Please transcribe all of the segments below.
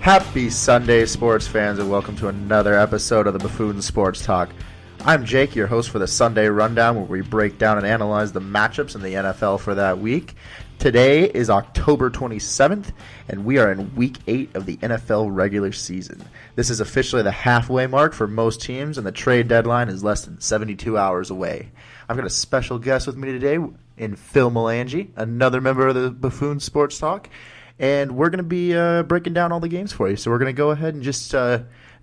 Happy Sunday, sports fans, and welcome to another episode of the Buffoon Sports Talk. I'm Jake, your host for the Sunday Rundown, where we break down and analyze the matchups in the NFL for that week. Today is October 27th, and we are in Week 8 of the NFL regular season. This is officially the halfway mark for most teams, and the trade deadline is less than 72 hours away. I've got a special guest with me today in Phill, another member of the Buffoon Sports Talk. And we're going to be breaking down all the games for you. So we're going to go ahead and just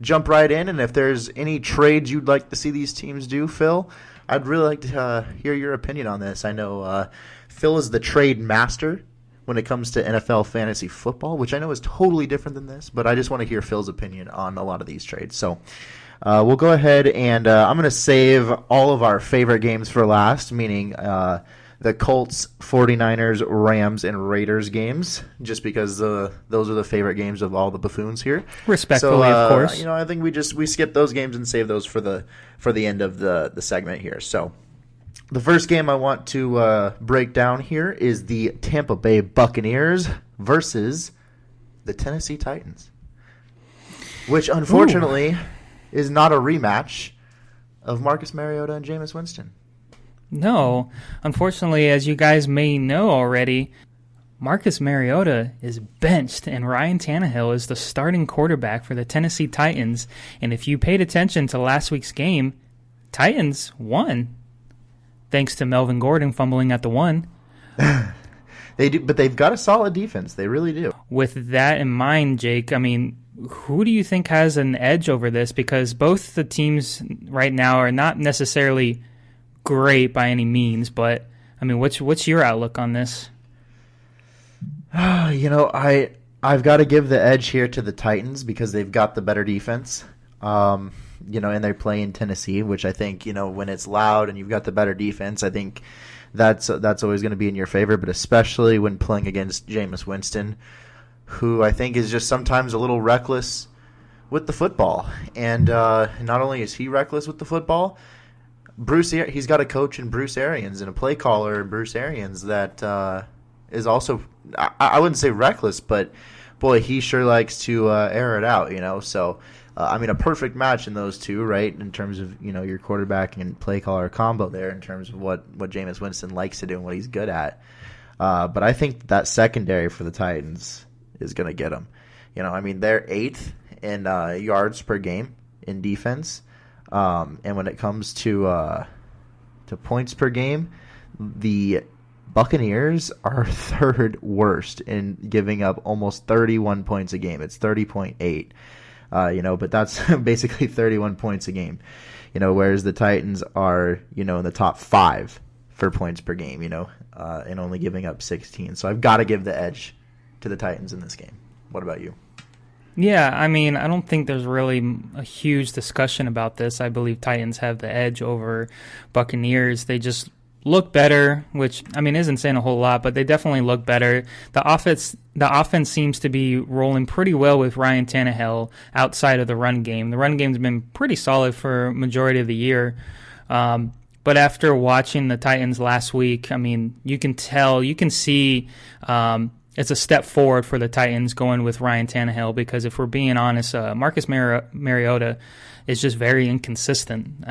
jump right in. And if there's any trades you'd like to see these teams do, Phill, I'd really like to hear your opinion on this. I know Phill is the trade master when it comes to NFL fantasy football, which I know is totally different than this. But I just want to hear Phil's opinion on a lot of these trades. So we'll go ahead and I'm going to save all of our favorite games for last, meaning the Colts, 49ers, Rams, and Raiders games, just because those are the favorite games of all the buffoons here. Respectfully, of course. I think we skip those games and save those for the end of the segment here. So the first game I want to break down here is the Tampa Bay Buccaneers versus the Tennessee Titans, which unfortunately is not a rematch of Marcus Mariota and Jameis Winston. No. Unfortunately, as you guys may know already, Marcus Mariota is benched and Ryan Tannehill is the starting quarterback for the Tennessee Titans. And if you paid attention to last week's game, Titans won, thanks to Melvin Gordon fumbling at the one. They do, but they've got a solid defense. They really do. With that in mind, Jake, I mean, who do you think has an edge over this? Because both the teams right now are not necessarily great by any means, but I mean, what's your outlook on this? I've got to give the edge here to the Titans because they've got the better defense. And they play in Tennessee, which I think, when it's loud and you've got the better defense, I think that's always going to be in your favor, but especially when playing against Jameis Winston, who I think is just sometimes a little reckless with the football. And not only is he reckless with the football, he's got a coach in Bruce Arians and a play caller in Bruce Arians that is also, I wouldn't say reckless, but boy, he sure likes to air it out, So, a perfect match in those two, right, in terms of, your quarterback and play caller combo there in terms of what Jameis Winston likes to do and what he's good at. But I think that secondary for the Titans is going to get him. They're 8th in yards per game in defense. And when it comes to points per game, the Buccaneers are 3rd worst in giving up almost 31 points a game. It's 30.8, but that's basically 31 points a game, whereas the Titans are, in the top 5 for points per game, and only giving up 16. So I've got to give the edge to the Titans in this game. What about you? Yeah, I don't think there's really a huge discussion about this. I believe Titans have the edge over Buccaneers. They just look better, which, isn't saying a whole lot, but they definitely look better. The offense seems to be rolling pretty well with Ryan Tannehill outside of the run game. The run game's been pretty solid for a majority of the year. But after watching the Titans last week, you can see it's a step forward for the Titans going with Ryan Tannehill because if we're being honest, Marcus Mariota is just very inconsistent.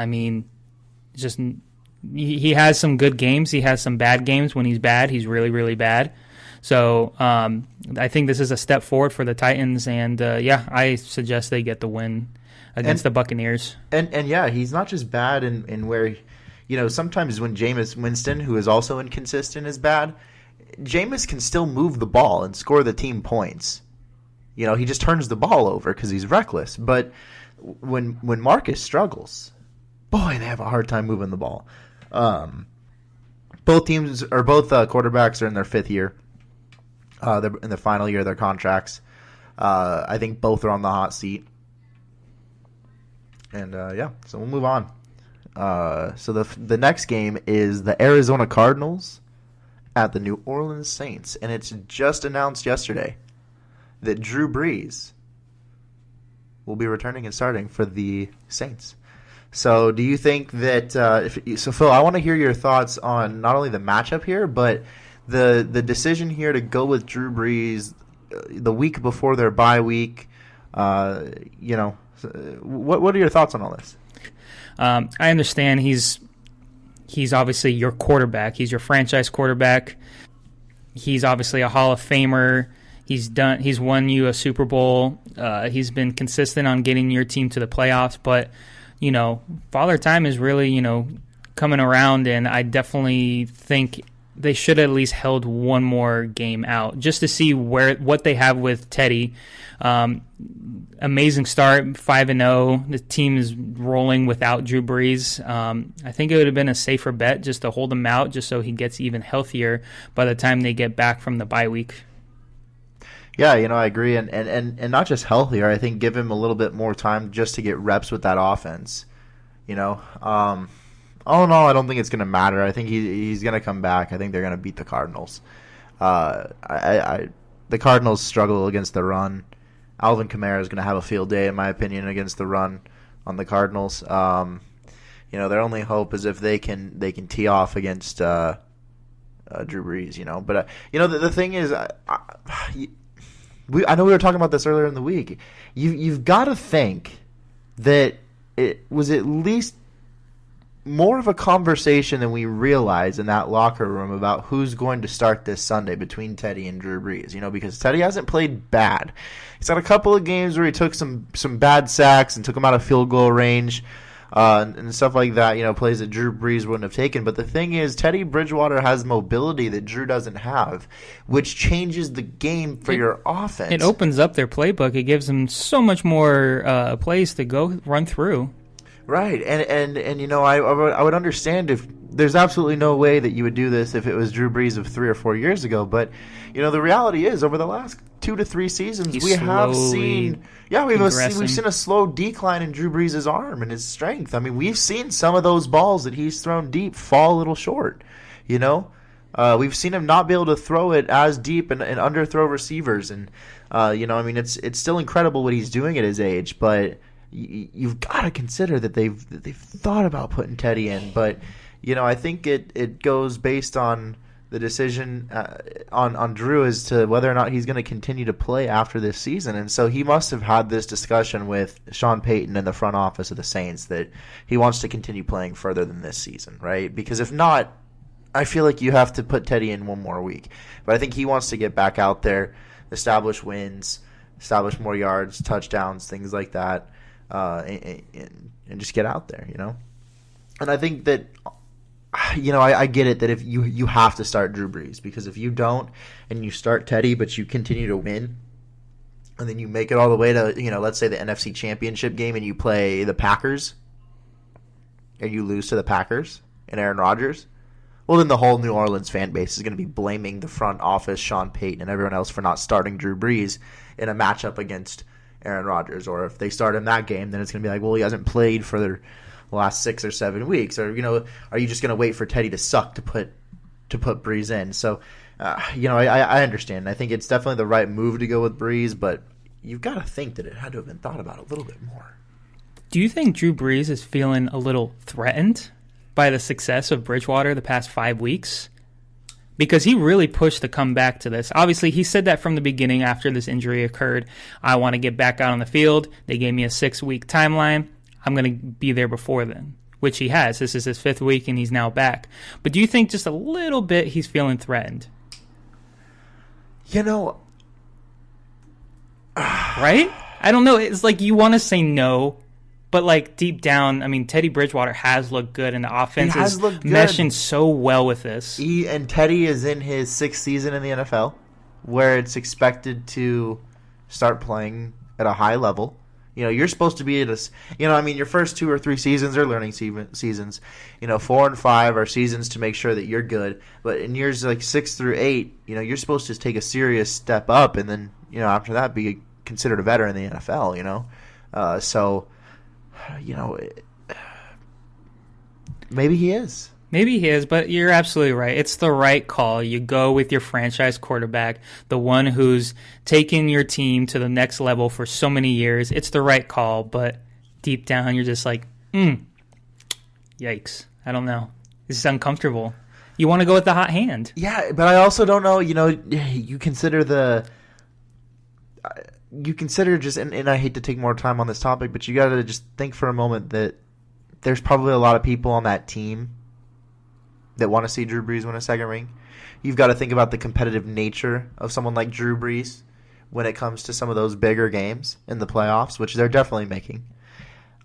He has some good games. He has some bad games. When he's bad, he's really, really bad. So I think this is a step forward for the Titans, and I suggest they get the win against the Buccaneers. And he's not just bad in where, sometimes when Jameis Winston, who is also inconsistent, is bad, Jameis can still move the ball and score the team points. He just turns the ball over because he's reckless. But when Marcus struggles, boy, they have a hard time moving the ball. Both quarterbacks are in their 5th year. They're in the final year of their contracts. I think both are on the hot seat. And so we'll move on. So the next game is the Arizona Cardinals at the New Orleans Saints, and it's just announced yesterday that Drew Brees will be returning and starting for the Saints. So do you think that Phill, I want to hear your thoughts on not only the matchup here, but the decision here to go with Drew Brees the week before their bye week, You know, what are your thoughts on all this? I understand he's obviously your quarterback. He's your franchise quarterback. He's obviously a Hall of Famer. He's won you a Super Bowl. He's been consistent on getting your team to the playoffs. But, you know, Father Time is really, you know, coming around, and I definitely think they should have at least held one more game out just to see what they have with Teddy. Amazing start, 5-0. The team is rolling without Drew Brees. I think it would have been a safer bet just to hold him out, just so he gets even healthier by the time they get back from the bye week. Yeah, you know, I agree, and not just healthier. I think give him a little bit more time just to get reps with that offense. You know, all in all, I don't think it's going to matter. I think he's going to come back. I think they're going to beat the Cardinals. The Cardinals struggle against the run. Alvin Kamara is going to have a field day, in my opinion, against the run on the Cardinals. You know, their only hope is if they can tee off against Drew Brees. You know, but you know the thing is, I know we were talking about this earlier in the week. You've got to think that it was at least more of a conversation than we realize in that locker room about who's going to start this Sunday between Teddy and Drew Brees. You know, because Teddy hasn't played bad. He's had a couple of games where he took some bad sacks and took them out of field goal range and stuff like that. You know, plays that Drew Brees wouldn't have taken. But the thing is, Teddy Bridgewater has mobility that Drew doesn't have, which changes the game for your offense. It opens up their playbook. It gives them so much more plays to go run through. Right, and you know, I would understand if there's absolutely no way that you would do this if it was Drew Brees of 3 or 4 years ago. But you know, the reality is, over the last 2 to 3 seasons, we've seen a slow decline in Drew Brees' arm and his strength. I mean, we've seen some of those balls that he's thrown deep fall a little short. You know, we've seen him not be able to throw it as deep and underthrow receivers, and you know, I mean, it's still incredible what he's doing at his age, but you've got to consider that they've thought about putting Teddy in, but you know, I think it goes based on the decision on Drew as to whether or not he's going to continue to play after this season. And so he must have had this discussion with Sean Payton and the front office of the Saints that he wants to continue playing further than this season, right? Because if not, I feel like you have to put Teddy in one more week. But I think he wants to get back out there, establish wins, establish more yards, touchdowns, things like that. And just get out there, you know? And I think that, you know, I get it that if you have to start Drew Brees, because if you don't and you start Teddy but you continue to win and then you make it all the way to, you know, let's say the NFC Championship game and you play the Packers and you lose to the Packers and Aaron Rodgers, well, then the whole New Orleans fan base is going to be blaming the front office, Sean Payton, and everyone else for not starting Drew Brees in a matchup against Aaron Rodgers. Or if they start him that game, then it's going to be like, well, he hasn't played for the last 6 or 7 weeks. Or, you know, are you just going to wait for Teddy to suck to put Brees in? So, you know, I understand. I think it's definitely the right move to go with Brees, but you've got to think that it had to have been thought about a little bit more. Do you think Drew Brees is feeling a little threatened by the success of Bridgewater the past 5 weeks? Because he really pushed to come back to this. Obviously, he said that from the beginning after this injury occurred. I want to get back out on the field. They gave me a 6-week timeline. I'm going to be there before then, which he has. This is his 5th week, and he's now back. But do you think just a little bit he's feeling threatened? You know... right? I don't know. It's like you want to say no, but like deep down, I mean, Teddy Bridgewater has looked good, and the offense is meshing so well with this. And Teddy is in his 6th season in the NFL, where it's expected to start playing at a high level. You know, you're supposed to be at a, you know, I mean, your first 2 or 3 seasons are learning seasons. You know, 4 and 5 are seasons to make sure that you're good. But in years like 6 through 8, you know, you're supposed to take a serious step up, and then, you know, after that, be considered a veteran in the NFL. You know, so. You know, maybe he is. Maybe he is, but you're absolutely right. It's the right call. You go with your franchise quarterback, the one who's taken your team to the next level for so many years. It's the right call, but deep down you're just like, yikes. I don't know. This is uncomfortable. You want to go with the hot hand. Yeah, but I also don't know, you know, you consider you consider just, and I hate to take more time on this topic, but you got to just think for a moment that there's probably a lot of people on that team that want to see Drew Brees win a second ring. You've got to think about the competitive nature of someone like Drew Brees when it comes to some of those bigger games in the playoffs, which they're definitely making.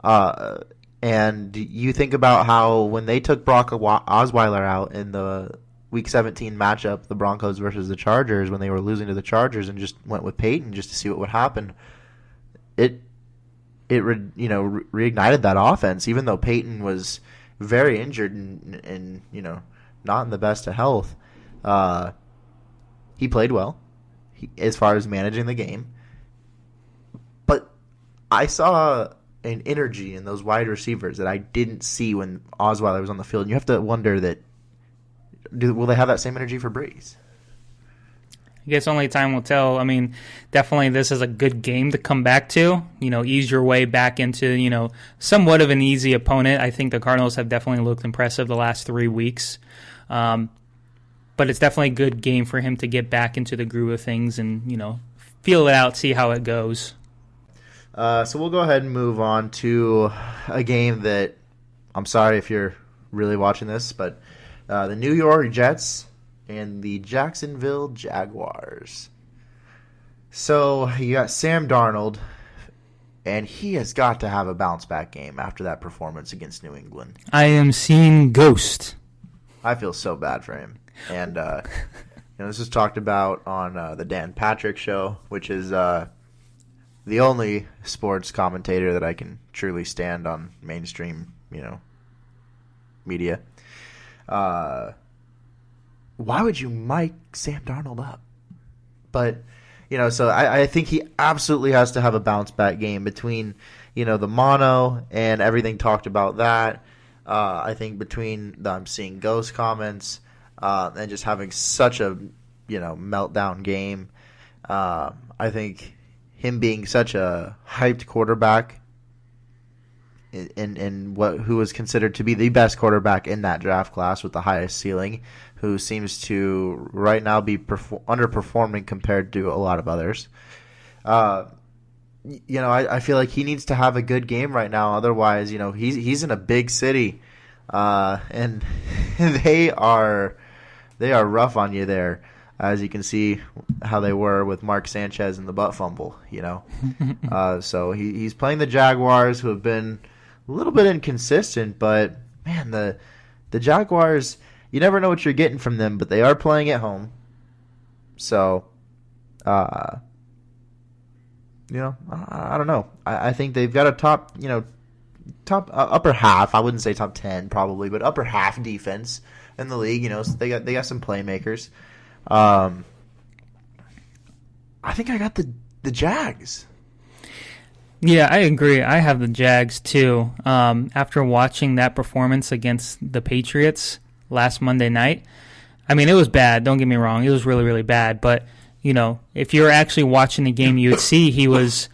And you think about how when they took Brock Osweiler out in the Week 17 matchup, the Broncos versus the Chargers, when they were losing to the Chargers, and just went with Peyton just to see what would happen, it reignited that offense, even though Peyton was very injured and not in the best of health. He played well as far as managing the game. But I saw an energy in those wide receivers that I didn't see when Osweiler was on the field. And you have to wonder will they have that same energy for Brees? I guess only time will tell. I mean, definitely this is a good game to come back to. Ease your way back into, somewhat of an easy opponent. I think the Cardinals have definitely looked impressive the last 3 weeks. But it's definitely a good game for him to get back into the groove of things and, feel it out, see how it goes. So we'll go ahead and move on to a game that, I'm sorry if you're really watching this, but the New York Jets and the Jacksonville Jaguars. So you got Sam Darnold, and he has got to have a bounce-back game after that performance against New England. I am seeing ghost. I feel so bad for him. And this was talked about on the Dan Patrick Show, which is the only sports commentator that I can truly stand on mainstream, media. Why would you mic Sam Darnold up? But, so I think he absolutely has to have a bounce-back game between, the mono and everything talked about that. I think between I'm seeing ghost comments and just having such a, meltdown game. I think him being such a hyped quarterback in who was considered to be the best quarterback in that draft class with the highest ceiling, who seems to right now be underperforming compared to a lot of others. I feel like he needs to have a good game right now. Otherwise, he's in a big city, and they are rough on you there. As you can see how they were with Mark Sanchez and the butt fumble, So he's playing the Jaguars, who have been a little bit inconsistent, but, man, the Jaguars, you never know what you're getting from them, but they are playing at home. So, I don't know. I think they've got a top upper half. I wouldn't say top 10 probably, but upper half defense in the league. So they got some playmakers. I think I got the Jags. Yeah, I agree. I have the Jags too. After watching that performance against the Patriots last Monday night, I mean, it was bad. Don't get me wrong. It was really, really bad. But, if you were actually watching the game, you would see he was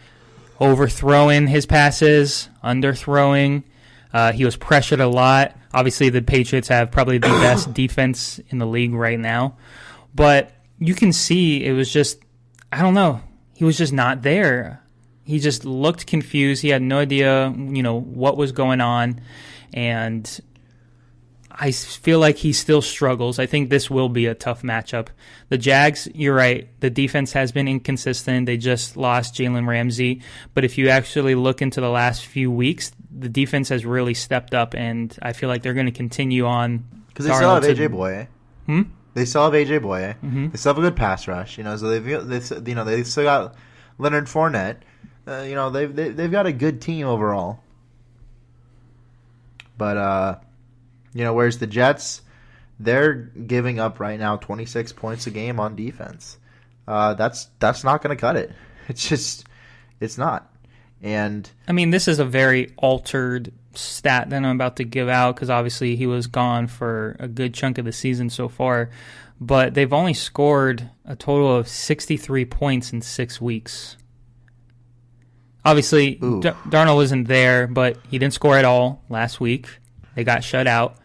overthrowing his passes, underthrowing. He was pressured a lot. Obviously, the Patriots have probably the best defense in the league right now. But you can see it was just, I don't know, he was just not there. He just looked confused. He had no idea, what was going on. And I feel like he still struggles. I think this will be a tough matchup. The Jags, you're right, the defense has been inconsistent. They just lost Jalen Ramsey. But if you actually look into the last few weeks, the defense has really stepped up, and I feel like they're going to continue on. Because they still have A.J. Boye. They still have A.J. Boye. Mm-hmm. They still have a good pass rush. So they still got Leonard Fournette. They've got a good team overall. But whereas the Jets, they're giving up right now 26 points a game on defense. That's not going to cut it. It's not. And I mean, this is a very altered stat that I'm about to give out because obviously he was gone for a good chunk of the season so far. But they've only scored a total of 63 points in 6 weeks. Obviously, Darnold isn't there, but he didn't score at all last week. They got shut out.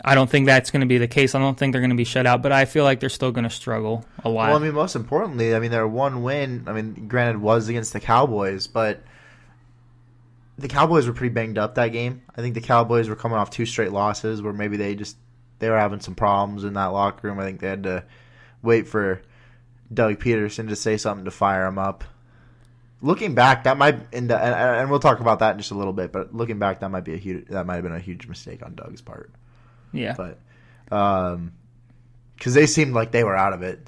I don't think that's going to be the case. I don't think they're going to be shut out, but I feel like they're still going to struggle a lot. Well, I mean, most importantly, I mean, their one win, I mean, granted, was against the Cowboys, but the Cowboys were pretty banged up that game. I think the Cowboys were coming off 2 straight losses where maybe they were having some problems in that locker room. I think they had to wait for Doug Peterson to say something to fire him up. Looking back, that might and we'll talk about that in just a little bit. But looking back, that might have been a huge mistake on Doug's part. Yeah, but because they seemed like they were out of it,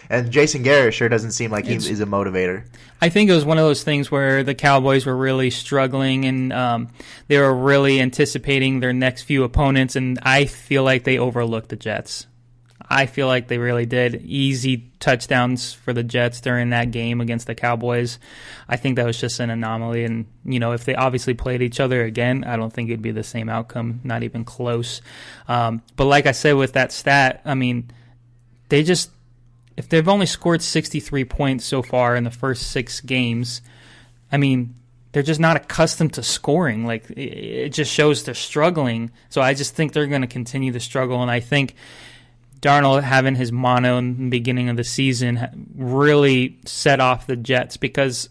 And Jason Garrett sure doesn't seem like he is a motivator. I think it was one of those things where the Cowboys were really struggling, and they were really anticipating their next few opponents, and I feel like they overlooked the Jets. I feel like they really did. Easy touchdowns for the Jets during that game against the Cowboys. I think that was just an anomaly. And, if they obviously played each other again, I don't think it'd be the same outcome, not even close. But like I said with that stat, I mean, if they've only scored 63 points so far in the first 6 games, I mean, they're just not accustomed to scoring. Like, it just shows they're struggling. So I just think they're going to continue to struggle. And I think Darnold having his mono in the beginning of the season really set off the Jets because,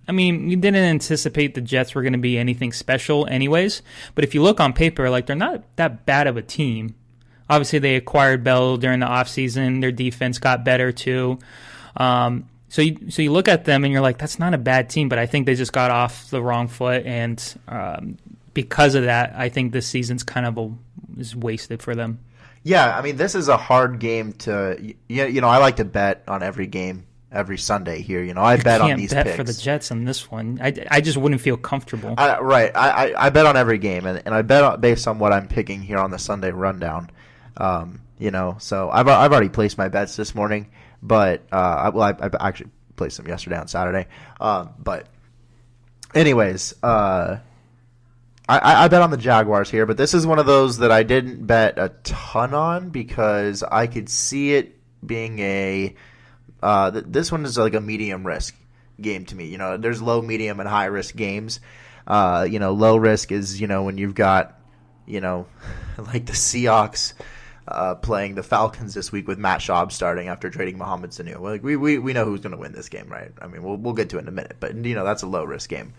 I mean, you didn't anticipate the Jets were going to be anything special anyways. But if you look on paper, like, they're not that bad of a team. Obviously, they acquired Bell during the offseason. Their defense got better too. So you look at them and you're like, that's not a bad team. But I think they just got off the wrong foot. And because of that, I think this season's kind of is wasted for them. Yeah, I mean, this is a hard game to I like to bet on every game every Sunday here. I bet on these picks. You can't bet for the Jets on this one. I just wouldn't feel comfortable. Right. I bet on every game, and I bet based on what I'm picking here on the Sunday Rundown. So I've already placed my bets this morning, but I actually placed them yesterday on Saturday. But anyways, I bet on the Jaguars here, but this is one of those that I didn't bet a ton on because I could see it being this one is like a medium risk game to me. There's low, medium, and high risk games. Low risk is when you've got like the Seahawks playing the Falcons this week with Matt Schaub starting after trading Mohamed Sanu. Like we know who's going to win this game, right? I mean, we'll get to it in a minute, but that's a low risk game.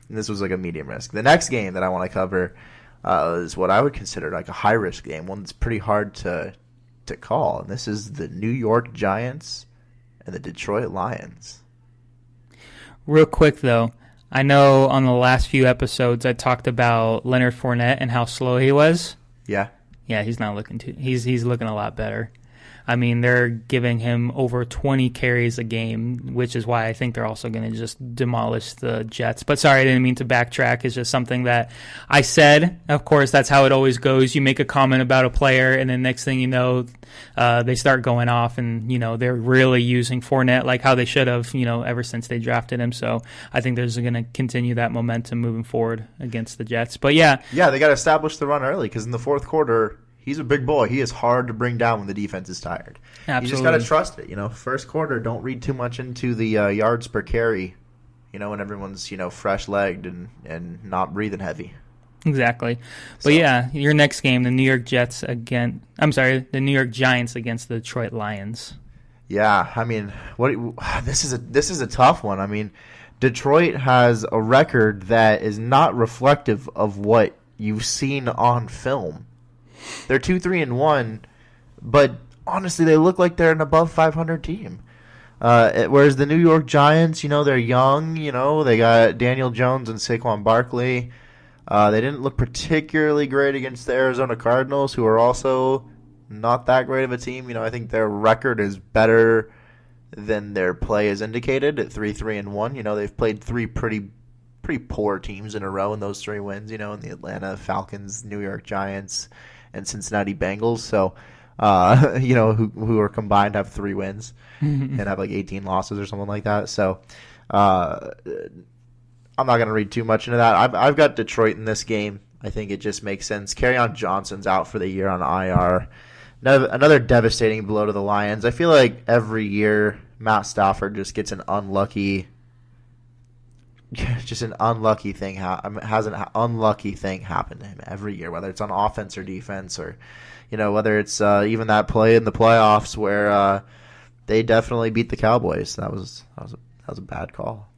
And this was like a medium risk. The next game that I want to cover is what I would consider like a high risk game, one that's pretty hard to call. And this is the New York Giants and the Detroit Lions. Real quick though, I know on the last few episodes I talked about Leonard Fournette and how slow he was. Yeah. Yeah, he's not looking he's looking a lot better. I mean, they're giving him over 20 carries a game, which is why I think they're also going to just demolish the Jets. But sorry, I didn't mean to backtrack. It's just something that I said. Of course, that's how it always goes. You make a comment about a player, and then next thing you know, they start going off, and, they're really using Fournette like how they should have, ever since they drafted him. So I think there's going to continue that momentum moving forward against the Jets. But yeah. Yeah, they got to establish the run early because in the fourth quarter, he's a big boy. He is hard to bring down when the defense is tired. Absolutely. You just got to trust it. First quarter, don't read too much into the yards per carry, when everyone's, fresh-legged and not breathing heavy. Exactly. But yeah, your next game, the New York Giants against the Detroit Lions. Yeah, I mean, this is a tough one. I mean, Detroit has a record that is not reflective of what you've seen on film. They're 2-3-1, but honestly, they look like they're an above 500 team. Whereas the New York Giants, they're young. They got Daniel Jones and Saquon Barkley. They didn't look particularly great against the Arizona Cardinals, who are also not that great of a team. I think their record is better than their play is indicated at 3-3-1. They've played 3 pretty poor teams in a row in those 3 wins. In the Atlanta Falcons, New York Giants, and Cincinnati Bengals. So, who are combined have 3 wins and have like 18 losses or something like that. So, I'm not going to read too much into that. I've got Detroit in this game. I think it just makes sense. Kerryon Johnson's out for the year on IR. Another devastating blow to the Lions. I feel like every year Matt Stafford just gets an unlucky just an unlucky thing has an unlucky thing happen to him every year, whether it's on offense or defense, or whether it's even that play in the playoffs where they definitely beat the Cowboys. That was a bad call.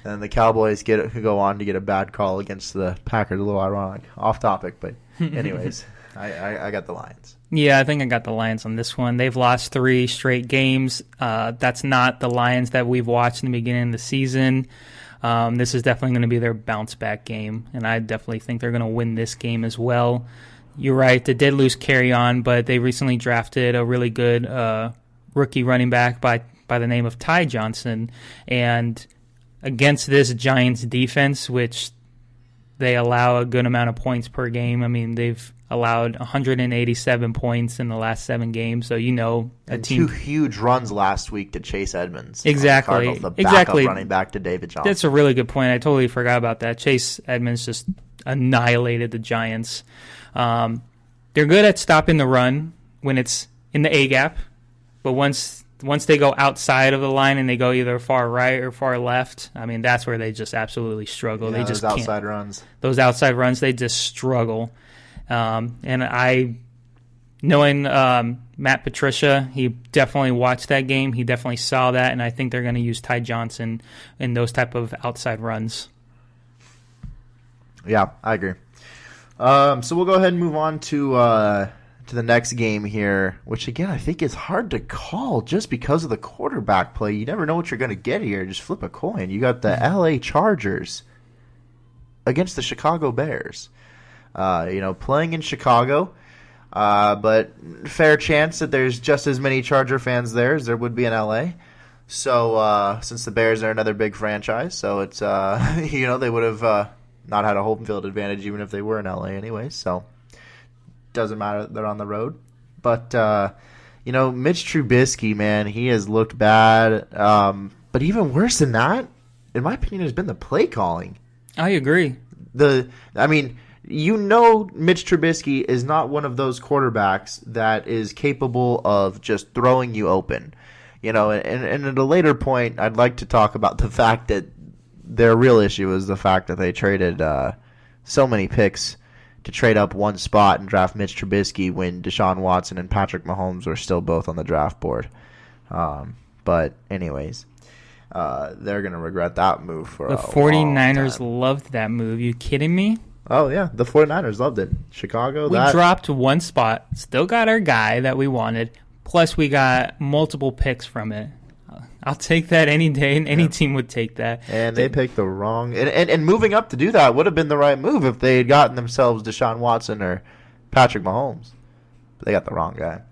And the Cowboys go on to get a bad call against the Packers. A little ironic, off topic, but anyways, I got the Lions. Yeah, I think I got the Lions on this one. They've lost 3 straight games. That's not the Lions that we've watched in the beginning of the season. This is definitely going to be their bounce-back game, and I definitely think they're going to win this game as well. You're right, they did lose Carry On, but they recently drafted a really good rookie running back by the name of Ty Johnson. And against this Giants defense, which they allow a good amount of points per game. I mean, they've allowed 187 points in the last 7 games. So, a team. 2 huge runs last week to Chase Edmonds. Exactly. The backup running back to David Johnson. That's a really good point. I totally forgot about that. Chase Edmonds just annihilated the Giants. They're good at stopping the run when it's in the A-gap. But once they go outside of the line and they go either far right or far left, I mean, that's where they just absolutely struggle. Yeah, they just those outside runs. Those outside runs, they just struggle. And knowing Matt Patricia, he definitely watched that game. He definitely saw that, and I think they're going to use Ty Johnson in those type of outside runs. Yeah, I agree. So we'll go ahead and move on to the next game here, which again I think is hard to call just because of the quarterback play. You never know what you're going to get here. Just flip a coin. You got the LA Chargers against the Chicago Bears. Playing in Chicago, but fair chance that there's just as many Charger fans there as there would be in LA. So since the Bears are another big franchise, so it's they would have not had a home field advantage even if they were in LA anyway. So doesn't matter that they're on the road. But Mitch Trubisky, man, he has looked bad. But even worse than that, in my opinion, has been the play calling. I agree. Mitch Trubisky is not one of those quarterbacks that is capable of just throwing you open. And at a later point, I'd like to talk about the fact that their real issue is the fact that they traded so many picks to trade up one spot and draft Mitch Trubisky when Deshaun Watson and Patrick Mahomes were still both on the draft board. But anyways, they're going to regret that move for the 49ers loved that move. You kidding me? Oh, yeah. The 49ers loved it. Chicago, we dropped one spot, still got our guy that we wanted, plus we got multiple picks from it. I'll take that any day, and any team would take that. And they picked the wrong... And moving up to do that would have been the right move if they had gotten themselves Deshaun Watson or Patrick Mahomes. But they got the wrong guy.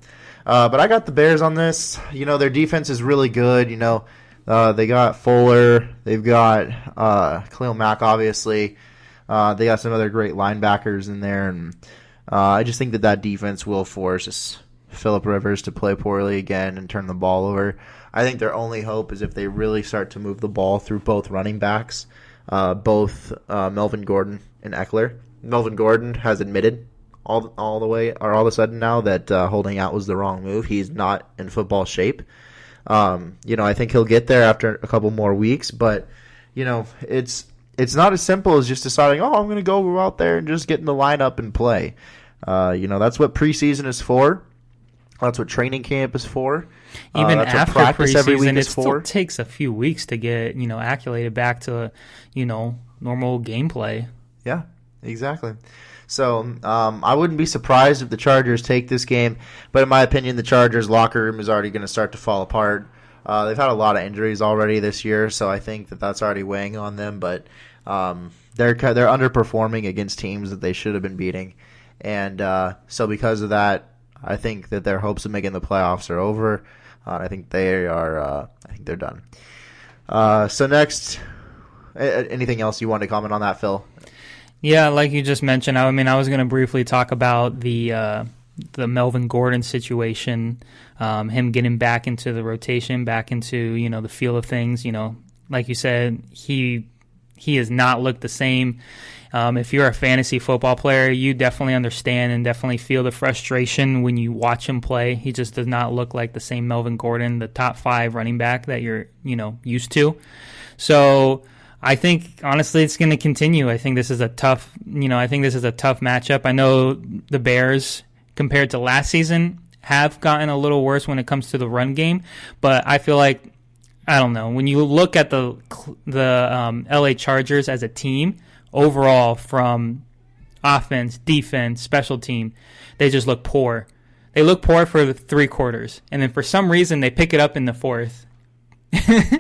But I got the Bears on this. Their defense is really good. They got Fuller. They've got Khalil Mack, obviously. They got some other great linebackers in there. And I just think that defense will force Phillip Rivers to play poorly again and turn the ball over. I think their only hope is if they really start to move the ball through both running backs, both Melvin Gordon and Eckler. Melvin Gordon has admitted all of a sudden now that holding out was the wrong move. He's not in football shape. I think he'll get there after a couple more weeks, but it's not as simple as just deciding, I'm going to go out there and just get in the lineup and play. That's what preseason is for. That's what training camp is for. Even that's after what practice every week preseason, is it for. still takes a few weeks to get acclimated back to normal gameplay. Yeah, exactly. So I wouldn't be surprised if the Chargers take this game, but in my opinion, the Chargers locker room is already going to start to fall apart. They've had a lot of injuries already this year, so I think that that's already weighing on them. But they're underperforming against teams that they should have been beating, and so because of that, I think that their hopes of making the playoffs are over. I think they are. I think they're done. So next, anything else you want to comment on that, Phil? Yeah, like you just mentioned, I was going to briefly talk about the Melvin Gordon situation, him getting back into the rotation, back into the feel of things. Like you said, he has not looked the same. If you're a fantasy football player, you definitely understand and definitely feel the frustration when you watch him play. He just does not look like the same Melvin Gordon, the top 5 running back that you're used to. So I think honestly it's going to continue. I think this is a tough, matchup. I know the Bears compared to last season have gotten a little worse when it comes to the run game, but I feel like, I don't know, when you look at the LA Chargers as a team overall, from offense, defense, special team, they just look poor. They look poor for the 3 quarters, and then for some reason they pick it up in the 4th.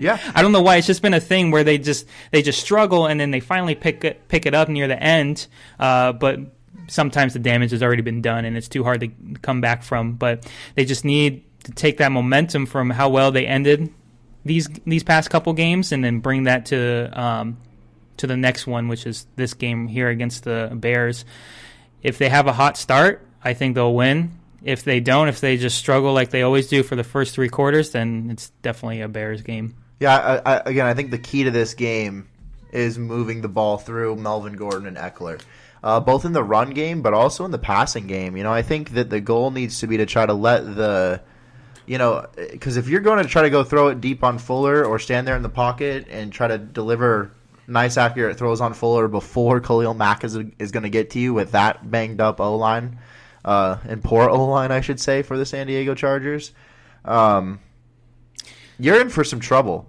Yeah, I don't know why. It's just been a thing where they just struggle, and then they finally pick it up near the end. But sometimes the damage has already been done, and it's too hard to come back from. But they just need to take that momentum from how well they ended these past couple games, and then bring that to the next one, which is this game here against the Bears. If they have a hot start, I think they'll win. If they don't, if they just struggle like they always do for the first 3 quarters, then it's definitely a Bears game. Yeah, I think the key to this game is moving the ball through Melvin Gordon and Eckler, both in the run game but also in the passing game. I think that the goal needs to be to try to let because if you're going to try to go throw it deep on Fuller or stand there in the pocket and try to deliver nice, accurate throws on Fuller before Khalil Mack is going to get to you with that banged up O-line, and poor O-line, I should say, for the San Diego Chargers, you're in for some trouble.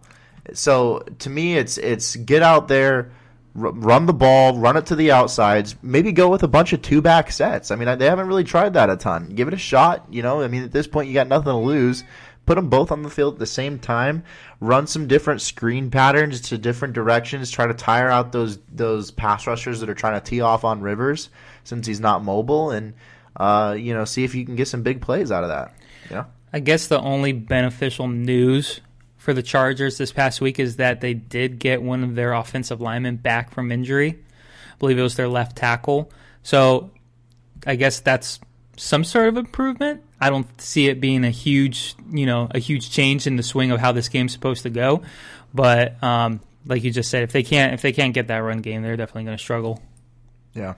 So to me, it's get out there, run the ball, run it to the outsides, maybe go with a bunch of 2-back sets. I mean, they haven't really tried that a ton. Give it a shot. I mean, at this point, you got nothing to lose. Put them both on the field at the same time. Run some different screen patterns to different directions. Try to tire out those pass rushers that are trying to tee off on Rivers since he's not mobile, and see if you can get some big plays out of that. I guess the only beneficial news for the Chargers this past week is that they did get one of their offensive linemen back from injury. I believe it was their left tackle. So I guess that's some sort of improvement. I don't see it being a huge change in the swing of how this game's supposed to go. But like you just said, if they can't get that run game, they're definitely going to struggle. Yeah.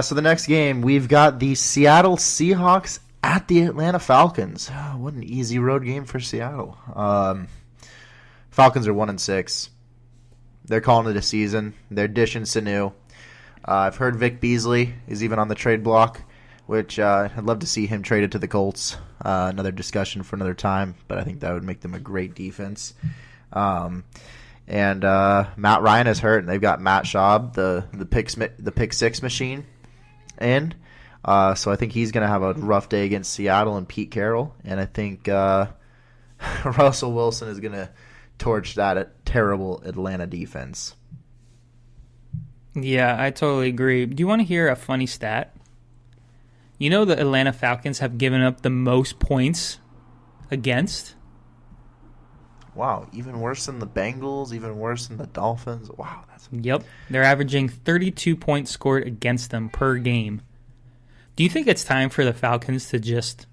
So the next game, we've got the Seattle Seahawks at the Atlanta Falcons. Oh, what an easy road game for Seattle. Falcons are 1-6. They're calling it a season. They're dishing Sanu. I've heard Vic Beasley is even on the trade block, which I'd love to see him traded to the Colts. Another discussion for another time, but I think that would make them a great defense. And Matt Ryan is hurt, and they've got Matt Schaub, the pick six machine, in. So I think he's going to have a rough day against Seattle and Pete Carroll, and I think Russell Wilson is going to torch that terrible Atlanta defense. Yeah, I totally agree. Do you want to hear a funny stat? The Atlanta Falcons have given up the most points against. Wow, even worse than the Bengals, even worse than the Dolphins. Wow, Yep, they're averaging 32 points scored against them per game. Do you think it's time for the Falcons to just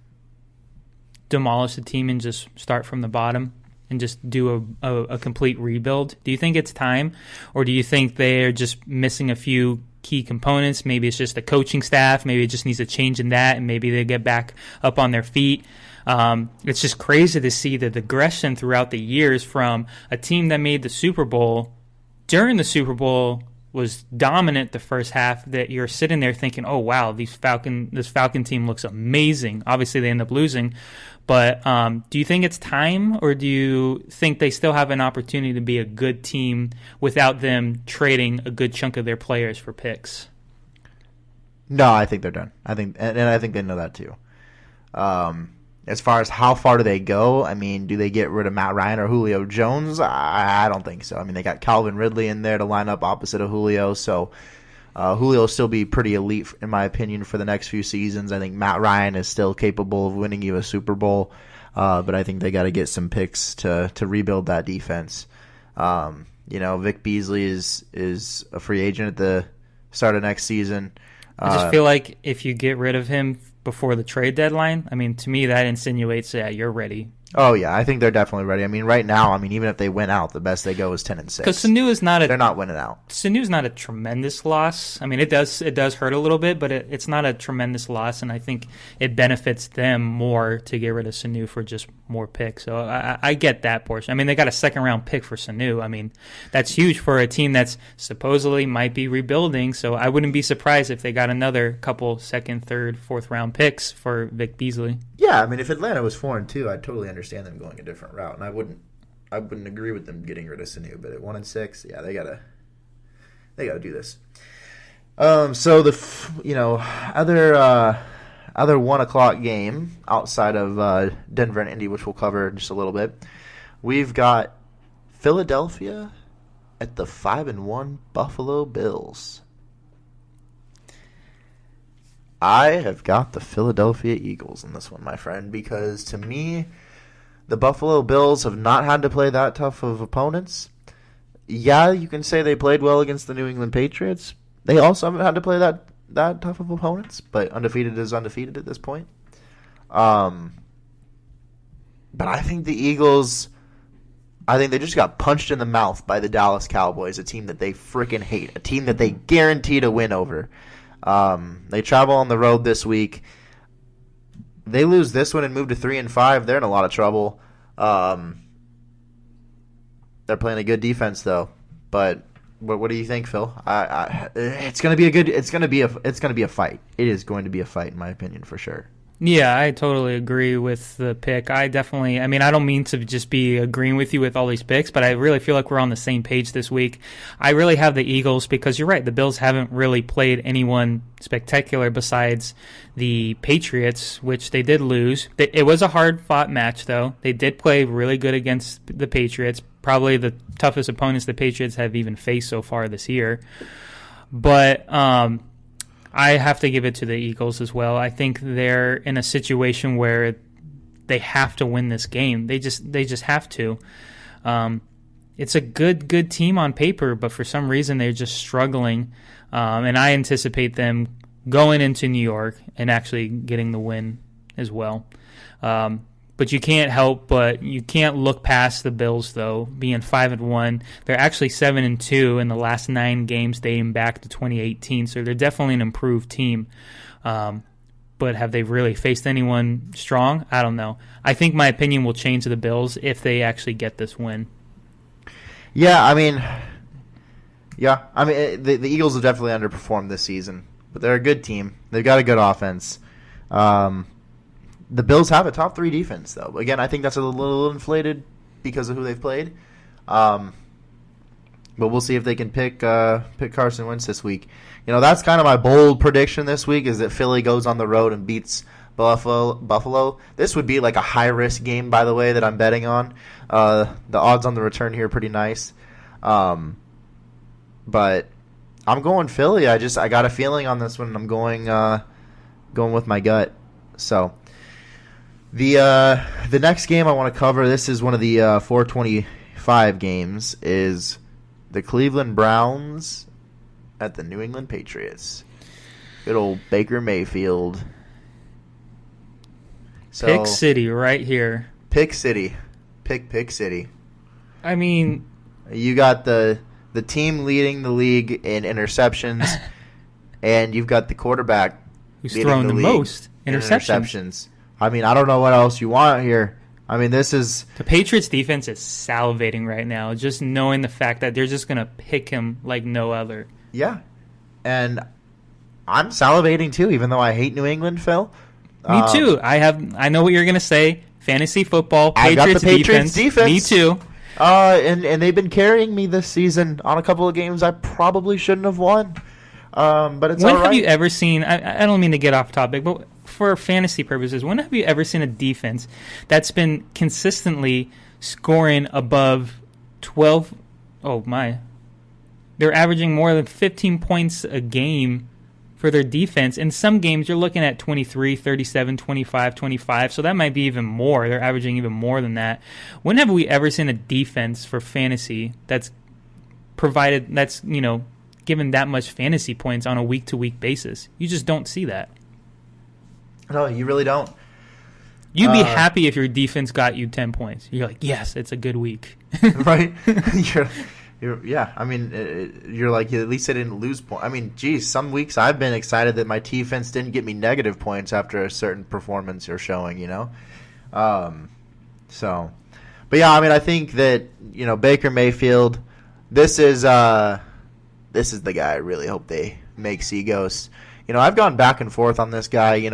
demolish the team and just start from the bottom and just do a complete rebuild? Do you think it's time, or do you think they're just missing a few key components? Maybe it's just the coaching staff. Maybe it just needs a change in that, and maybe they get back up on their feet. It's just crazy to see the digression throughout the years from a team that made the Super Bowl, during the Super Bowl was dominant the first half, that you're sitting there thinking, oh, wow, this Falcon team looks amazing. Obviously, they end up losing. But do you think it's time, or do you think they still have an opportunity to be a good team without them trading a good chunk of their players for picks? No, I think they're done. I think they know that too. As far as how far do they go, I mean, do they get rid of Matt Ryan or Julio Jones? I don't think so. I mean, they got Calvin Ridley in there to line up opposite of Julio, so Julio will still be pretty elite, in my opinion, for the next few seasons. I think Matt Ryan is still capable of winning you a Super Bowl, but I think they got to get some picks to rebuild that defense. Vic Beasley is a free agent at the start of next season. I just feel like if you get rid of him before the trade deadline, I mean, to me that insinuates, yeah, you're ready. Oh yeah, I think they're definitely ready. I mean, right now, even if they win out, the best they go is 10-6. Because Sanu is not they're not winning out. Sanu's not a tremendous loss. I mean, it does hurt a little bit, but it's not a tremendous loss, and I think it benefits them more to get rid of Sanu for just more picks. So I get that portion. I mean, they got a second-round pick for Sanu. I mean, that's huge for a team that's supposedly might be rebuilding, so I wouldn't be surprised if they got another couple second, third, fourth-round picks for Vic Beasley. Yeah, I mean, if Atlanta was 4-2, I'd totally understand them going a different route, and I wouldn't agree with them getting rid of Sanu. But at 1-6, yeah, they gotta do this. So the other 1:00 game outside of Denver and Indy, which we'll cover in just a little bit, we've got Philadelphia at the 5-1 Buffalo Bills. I have got the Philadelphia Eagles in this one, my friend, because to me, the Buffalo Bills have not had to play that tough of opponents. Yeah, you can say they played well against the New England Patriots. They also haven't had to play that tough of opponents, but undefeated is undefeated at this point. But I think the Eagles, they just got punched in the mouth by the Dallas Cowboys, a team that they freaking hate, a team that they guarantee to win over. They travel on the road this week. They lose this one and move to 3-5. They're in a lot of trouble. They're playing a good defense though. But what do you think, Phil? It's going to be it's going to be a fight. It is going to be a fight, in my opinion, for sure. Yeah, I totally agree with the pick. I don't mean to just be agreeing with you with all these picks, but I really feel like we're on the same page this week. I really have the Eagles because you're right. The Bills haven't really played anyone spectacular besides the Patriots, which they did lose. It was a hard-fought match, though. They did play really good against the Patriots, probably the toughest opponents the Patriots have even faced so far this year. But I have to give it to the Eagles as well. I think they're in a situation where they have to win this game. They just have to. It's a good team on paper, but for some reason they're just struggling. And I anticipate them going into New York and actually getting the win as well. But you can't look past the Bills, though, being 5-1. They're actually 7-2 in the last 9 games dating back to 2018, so they're definitely an improved team. But have they really faced anyone strong? I don't know. I think my opinion will change to the Bills if they actually get this win. Yeah, the Eagles have definitely underperformed this season, but they're a good team. They've got a good offense. The Bills have a top 3 defense, though. Again, I think that's a little inflated because of who they've played. But we'll see if they can pick Carson Wentz this week. That's kind of my bold prediction this week is that Philly goes on the road and beats Buffalo. This would be like a high-risk game, by the way, that I'm betting on. The odds on the return here are pretty nice. But I'm going Philly. I got a feeling on this one. I'm going with my gut. So the next game I want to cover, this is one of the 425 games, is the Cleveland Browns at the New England Patriots. Good old Baker Mayfield. So, Pick City right here. Pick City. Pick City. I mean, you got the team leading the league in interceptions, and you've got the quarterback who's thrown the most interceptions. I don't know what else you want here. This is... The Patriots defense is salivating right now, just knowing the fact that they're just going to pick him like no other. Yeah. And I'm salivating too, even though I hate New England, Phil. Me too. I know what you're going to say. Fantasy football, Patriots, I got the Patriots defense. Me too. And they've been carrying me this season on a couple of games I probably shouldn't have won. But it's all right. When have you ever seen... I don't mean to get off topic, but for fantasy purposes, when have you ever seen a defense that's been consistently scoring above 12... Oh, my. They're averaging more than 15 points a game for their defense. In some games, you're looking at 23, 37, 25, 25, so that might be even more. They're averaging even more than that. When have we ever seen a defense for fantasy that's given that much fantasy points on a week-to-week basis? You just don't see that. No, you really don't. You'd be happy if your defense got you 10 points. You're like, yes, it's a good week. Right? Yeah, I mean, you're like, at least I didn't lose points. I mean, geez, some weeks I've been excited that my defense didn't get me negative points after a certain performance or showing, you know? But yeah, I mean, I think that, Baker Mayfield, this is the guy I really hope they make Seaghost. I've gone back and forth on this guy,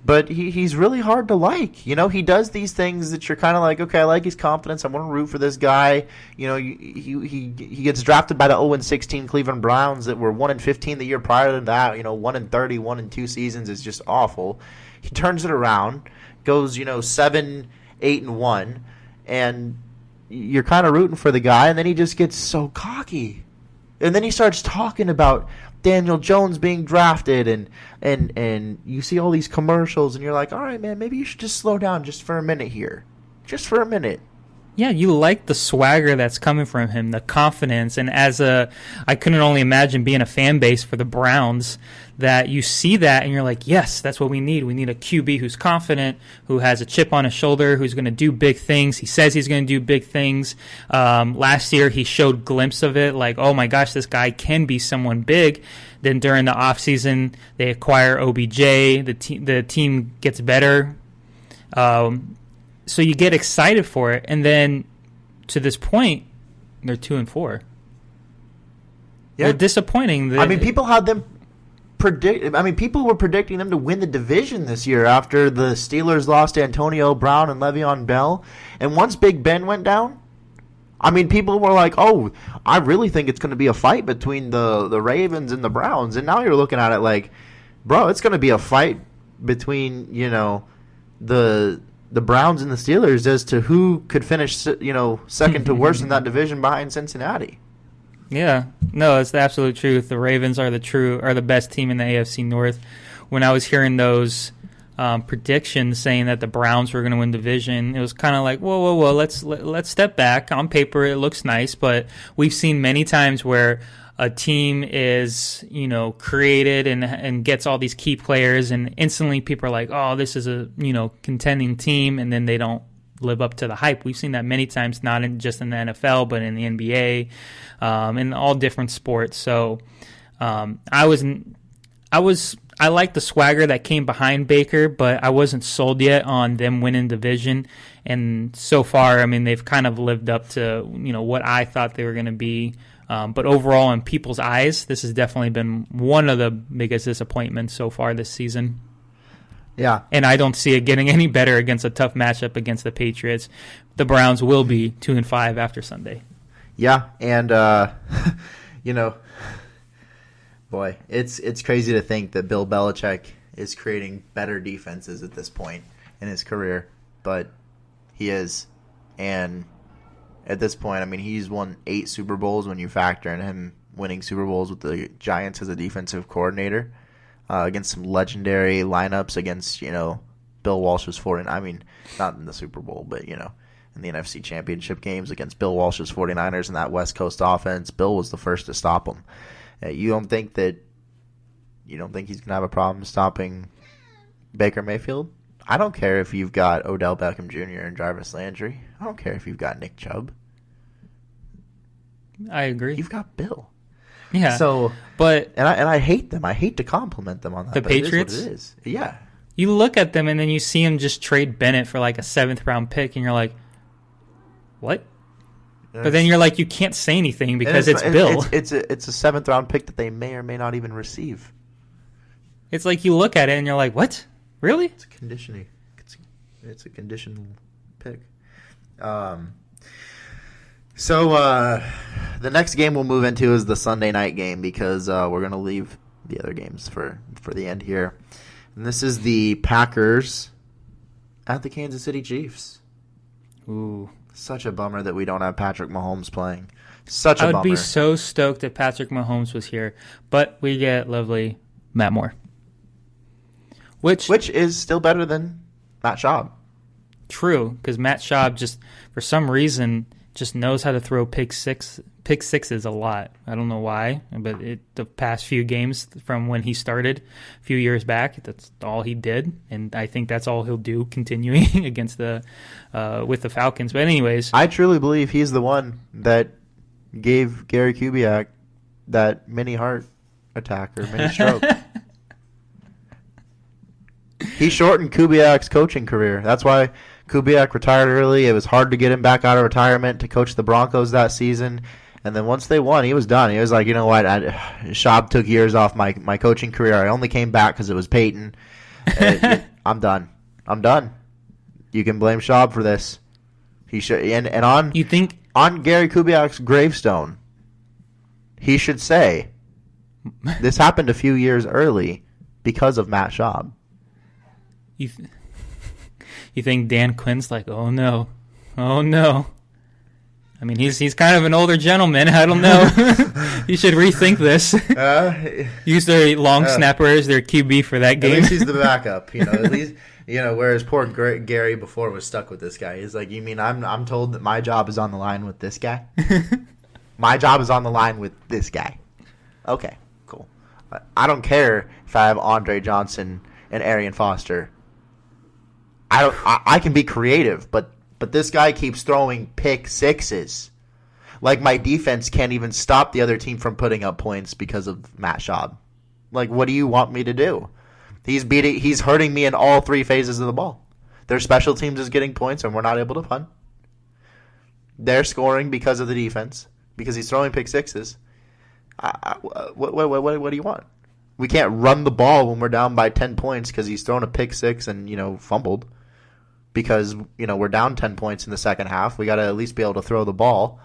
but he's really hard to like. He does these things that you're kind of like, okay, I like his confidence. I want to root for this guy. He gets drafted by the 0-16 Cleveland Browns that were 1-15 the year prior to that. 1-30, 1-2 seasons is just awful. He turns it around, goes 7-8-1, and you're kind of rooting for the guy, and then he just gets so cocky, and then he starts talking about Daniel Jones being drafted, and you see all these commercials, and you're like, all right, man, maybe you should just slow down just for a minute here. Just for a minute. Yeah, you like the swagger that's coming from him, the confidence, and I couldn't only imagine being a fan base for the Browns, that you see that and you're like, yes, that's what we need. We need a QB who's confident, who has a chip on his shoulder, who's going to do big things. He says he's going to do big things. Last year he showed glimpses of it, like, oh my gosh, this guy can be someone big. Then during the offseason, they acquire OBJ. The team gets better. So you get excited for it, and then to this point, they're 2-4. Yeah. They're disappointing. People had them people were predicting them to win the division this year after the Steelers lost Antonio Brown and Le'Veon Bell, and once Big Ben went down, people were like, oh, I really think it's going to be a fight between the Ravens and the Browns, and now you're looking at it like, bro, it's going to be a fight between the Browns and the Steelers as to who could finish, second to worst in that division behind Cincinnati. Yeah, no, it's the absolute truth. The Ravens are the best team in the AFC North. When I was hearing those predictions saying that the Browns were going to win division, it was kind of like, whoa, let's step back. On paper, it looks nice, but we've seen many times where a team is, created and gets all these key players, and instantly people are like, oh, this is a, contending team, and then they don't live up to the hype. We've seen that many times, not just in the NFL, but in the NBA, in all different sports. So I like the swagger that came behind Baker, but I wasn't sold yet on them winning division. And so far, they've kind of lived up to, what I thought they were going to be. But overall, in people's eyes, this has definitely been one of the biggest disappointments so far this season. Yeah. And I don't see it getting any better against a tough matchup against the Patriots. The Browns will be 2-5 after Sunday. Yeah, and, boy, it's crazy to think that Bill Belichick is creating better defenses at this point in his career, but he is. And at this point, he's won 8 Super Bowls when you factor in him winning Super Bowls with the Giants as a defensive coordinator, against some legendary lineups against, Bill Walsh's 49ers. Not in the Super Bowl, but, in the NFC Championship games against Bill Walsh's 49ers and that West Coast offense. Bill was the first to stop them. You don't think he's going to have a problem stopping Baker Mayfield? I don't care if you've got Odell Beckham Jr. and Jarvis Landry. I don't care if you've got Nick Chubb. I agree. You've got Bill. Yeah. So, but I hate them. I hate to compliment them on that. The Patriots? It is what it is. Yeah. You look at them and then you see him just trade Bennett for like a 7th round pick, and you're like, what? But then you're like, you can't say anything because it's Bill. It's a 7th round pick that they may or may not even receive. It's like you look at it and you're like, what? Really? It's a conditioning. It's a conditional pick. So the next game we'll move into is the Sunday night game, because we're going to leave the other games for the end here. And this is the Packers at the Kansas City Chiefs. Ooh. Such a bummer that we don't have Patrick Mahomes playing. Such a bummer. I would be so stoked if Patrick Mahomes was here. But we get lovely Matt Moore. Which is still better than Matt Schaub. True, because Matt Schaub just, for some reason, just knows how to throw pick sixes a lot. I don't know why, but the past few games from when he started a few years back, that's all he did, and I think that's all he'll do continuing against with the Falcons. But anyways, I truly believe he's the one that gave Gary Kubiak that mini heart attack or mini stroke. He shortened Kubiak's coaching career. That's why Kubiak retired early. It was hard to get him back out of retirement to coach the Broncos that season. And then once they won, he was done. He was like, you know what? Schaub took years off my coaching career. I only came back because it was Peyton. I'm done. I'm done. You can blame Schaub for this. He should. And on you think on Gary Kubiak's gravestone, he should say, "This happened a few years early because of Matt Schaub." You think Dan Quinn's like, oh no. I mean, he's kind of an older gentleman. I don't know. You should rethink this. Use their long snapper as their QB for that game. At least he's the backup. At least whereas poor Gary before was stuck with this guy. He's like, you mean I'm told that my job is on the line with this guy? My job is on the line with this guy. Okay, cool. I don't care if I have Andre Johnson and Arian Foster. I can be creative, but this guy keeps throwing pick sixes. Like, my defense can't even stop the other team from putting up points because of Matt Schaub. Like, what do you want me to do? He's hurting me in all three phases of the ball. Their special teams is getting points, and we're not able to punt. They're scoring because of the defense, because he's throwing pick sixes. What do you want? We can't run the ball when we're down by 10 points because he's thrown a pick six and, fumbled. Because, we're down 10 points in the second half. We got to at least be able to throw the ball.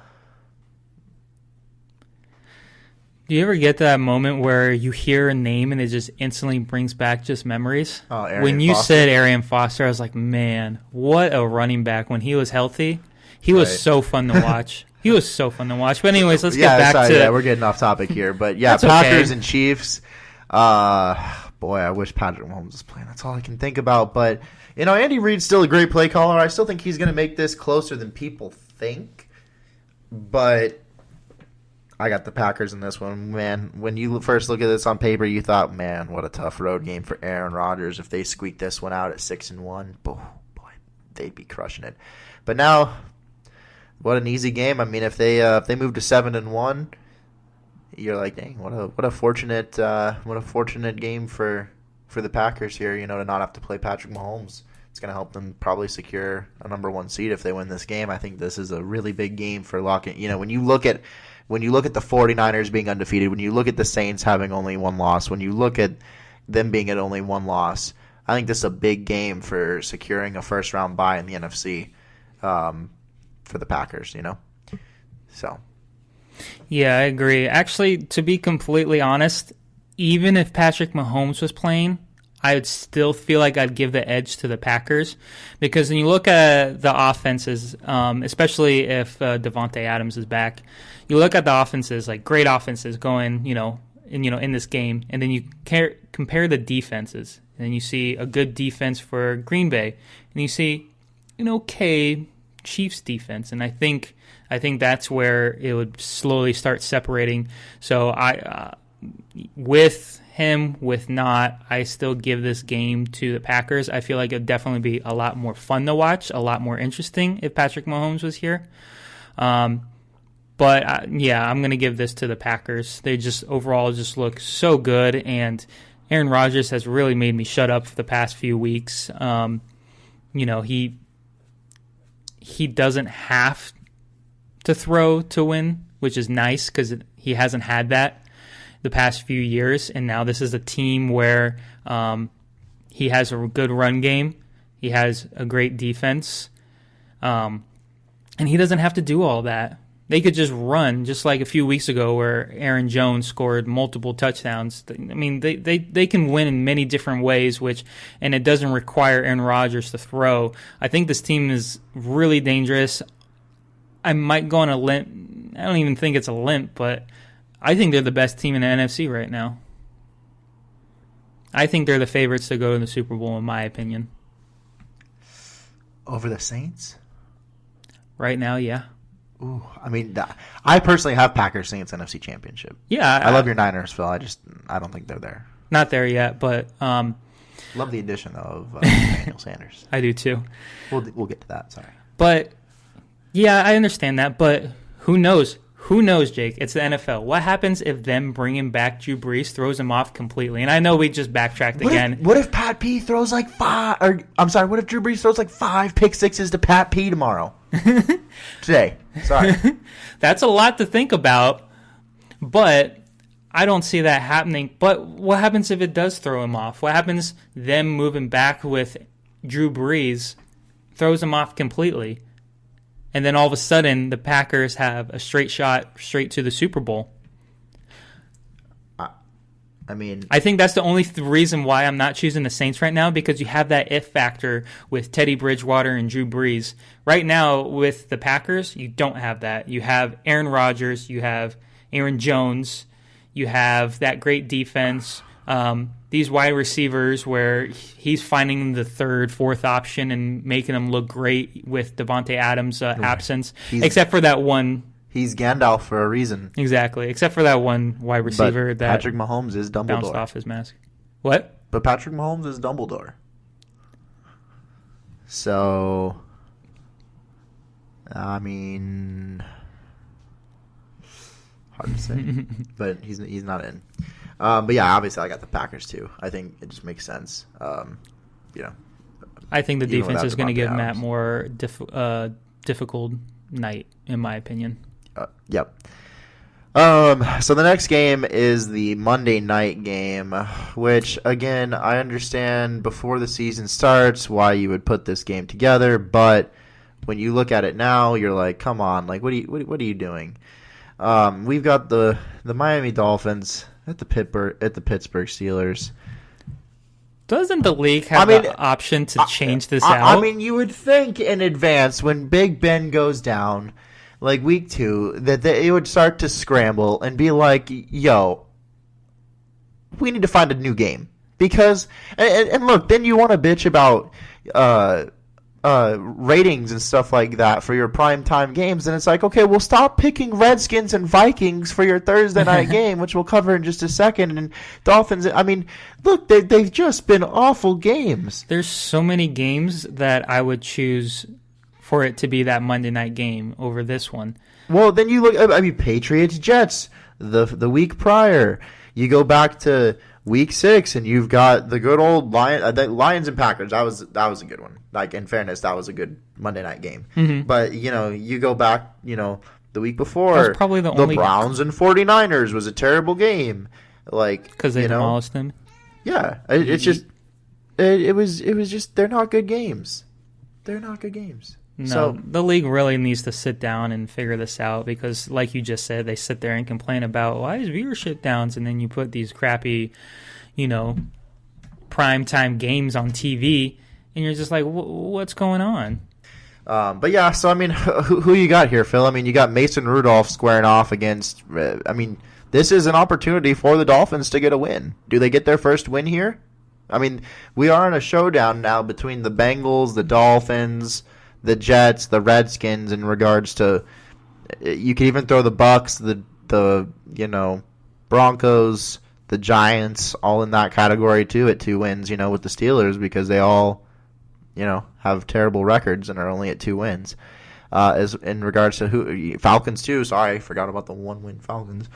Do you ever get that moment where you hear a name and it just instantly brings back just memories? Oh, Arian when you Foster. said Arian Foster, I was like, man, what a running back. When he was healthy, he was so fun to watch. He was so fun to watch. But anyways, let's get back to... Yeah, we're getting off topic here. But, yeah, Packers and Chiefs. Boy, I wish Patrick Mahomes was playing. That's all I can think about. But... Andy Reid's still a great play caller. I still think he's going to make this closer than people think. But I got the Packers in this one. Man, when you first look at this on paper, you thought, man, what a tough road game for Aaron Rodgers. If they squeak this one out at 6-1, boy, they'd be crushing it. But now, what an easy game. I mean, if they move to 7-1, you're like, dang, what a fortunate game for the Packers here, to not have to play Patrick Mahomes. It's going to help them probably secure a number one seed if they win this game. I think this is a really big game for locking. When you look at the 49ers being undefeated, when you look at the Saints having only one loss, when you look at them being at only one loss, I think this is a big game for securing a first round bye in the NFC for the Packers. So. Yeah, I agree. Actually, to be completely honest, even if Patrick Mahomes was playing, I would still feel like I'd give the edge to the Packers, because when you look at the offenses, especially if Devontae Adams is back, you look at the offenses, like great offenses going, in this game, and then you compare the defenses, and then you see a good defense for Green Bay, and you see an okay Chiefs defense, and I think that's where it would slowly start separating. So with him, with not, I still give this game to the Packers. I feel like it would definitely be a lot more fun to watch, a lot more interesting if Patrick Mahomes was here. I'm going to give this to the Packers. They just overall just look so good, and Aaron Rodgers has really made me shut up for the past few weeks. He doesn't have to throw to win, which is nice because he hasn't had that the past few years, and now this is a team where he has a good run game, he has a great defense, and he doesn't have to do all that. They could just run, just like a few weeks ago where Aaron Jones scored multiple touchdowns. I mean, they can win in many different ways, and it doesn't require Aaron Rodgers to throw. I think this team is really dangerous. I might go on a limp. I don't even think it's a limp, but I think they're the best team in the NFC right now. I think they're the favorites to go to the Super Bowl, in my opinion. Over the Saints? Right now, yeah. Ooh, I mean, I personally have Packers saying it's NFC Championship. Yeah. I love your Niners, Phil. I don't think they're there. Not there yet, but love the addition though of Daniel Sanders. I do too. We'll get to that. Sorry, but yeah, I understand that. But who knows? Who knows, Jake? It's the NFL. What happens if them bringing back Drew Brees throws him off completely? And I know we just backtracked again. What if Pat P throws like five? Or I'm sorry. What if Drew Brees throws like 5 pick sixes to Pat P tomorrow? Today. Sorry. That's a lot to think about. But I don't see that happening. But what happens if it does throw him off? What happens them moving back with Drew Brees throws him off completely? And then all of a sudden, the Packers have a straight shot straight to the Super Bowl. I mean, I think that's the only reason why I'm not choosing the Saints right now, because you have that if factor with Teddy Bridgewater and Drew Brees. Right now, with the Packers, you don't have that. You have Aaron Rodgers, you have Aaron Jones, you have that great defense. These wide receivers where he's finding the third, fourth option and making them look great with Devontae Adams' absence, except for that one. He's Gandalf for a reason. Exactly, except for that one wide receiver that Patrick Mahomes is Dumbledore. Bounced off his mask. What? But Patrick Mahomes is Dumbledore. So, I mean, hard to say, but he's not in. But yeah, obviously I got the Packers too. I think it just makes sense. I think the defense is going to give Matt more difficult night, in my opinion. Yep. So the next game is the Monday night game, which again I understand before the season starts why you would put this game together, but when you look at it now, you're like, come on, like what are you doing? We've got the Miami Dolphins at the Pittsburgh Steelers. Doesn't the league have the option to change this out? I mean, you would think in advance when Big Ben goes down, like week 2, that they would start to scramble and be like, yo, we need to find a new game. Because, and look, then you want to bitch about ratings and stuff like that for your primetime games, and it's like, okay, well, stop picking Redskins and Vikings for your Thursday night game, which we'll cover in just a second, and Dolphins. I mean, look, they've just been awful games. There's so many games that I would choose for it to be that Monday night game over this one. Well, then you look, I mean, Patriots, Jets, the week prior. You go back to Week 6, and you've got the good old Lions and Packers. That was a good one. Like, in fairness, that was a good Monday night game. Mm-hmm. But, you go back, the week before, that was probably the only Browns and 49ers was a terrible game. Like, because they demolished them. Yeah, it's just it was just they're not good games. They're not good games. No, so, the league really needs to sit down and figure this out because, like you just said, they sit there and complain about why is viewership down, and then you put these crappy, primetime games on TV, and you're just like, what's going on? But yeah, so I mean, who you got here, Phil? I mean, you got Mason Rudolph squaring off against. I mean, this is an opportunity for the Dolphins to get a win. Do they get their first win here? I mean, we are in a showdown now between the Bengals, the Dolphins, the Jets, the Redskins. In regards to, you could even throw the Bucks, the Broncos, the Giants, all in that category too at 2 wins. With the Steelers because they all, have terrible records and are only at 2 wins. As in regards to Falcons too. Sorry, I forgot about the 1-win Falcons.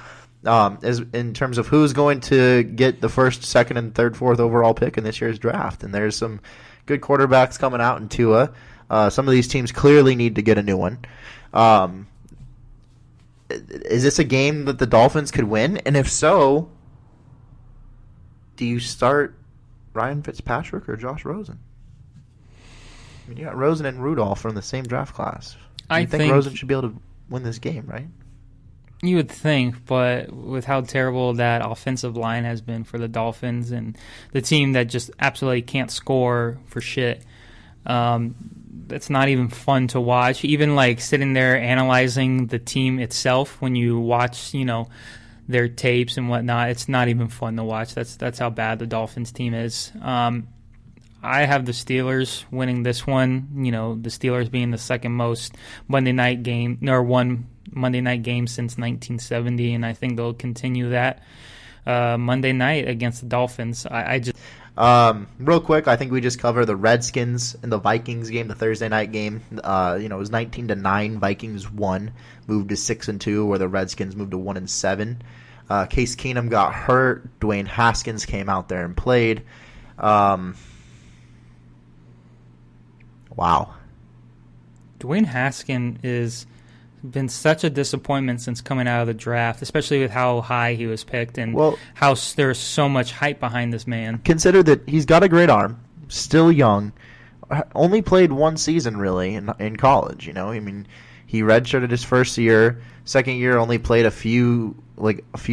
As in terms of who's going to get the first, second, and third, fourth overall pick in this year's draft, and there's some good quarterbacks coming out in Tua. Some of these teams clearly need to get a new one. Is this a game that the Dolphins could win? And if so, do you start Ryan Fitzpatrick or Josh Rosen? I mean, you got Rosen and Rudolph from the same draft class. You think Rosen should be able to win this game, right? You would think, but with how terrible that offensive line has been for the Dolphins and the team that just absolutely can't score for shit, it's not even fun to watch. Even like sitting there analyzing the team itself when you watch, their tapes and whatnot, it's not even fun to watch. That's how bad the Dolphins team is. I have the Steelers winning this one. The Steelers being the second most Monday night game, or one Monday night game since 1970, and I think they'll continue that Monday night against the Dolphins. I just real quick, I think we just cover the Redskins and the Vikings game, the Thursday night game. It was 19-9. Vikings won, moved to 6-2, where the Redskins moved to 1-7. Case Keenum got hurt. Dwayne Haskins came out there and played. Wow. Dwayne Haskins is been such a disappointment since coming out of the draft, especially with how high he was picked and how there's so much hype behind this man. Consider that he's got a great arm, still young, only played one season really in college. He redshirted his first year, second year only played a few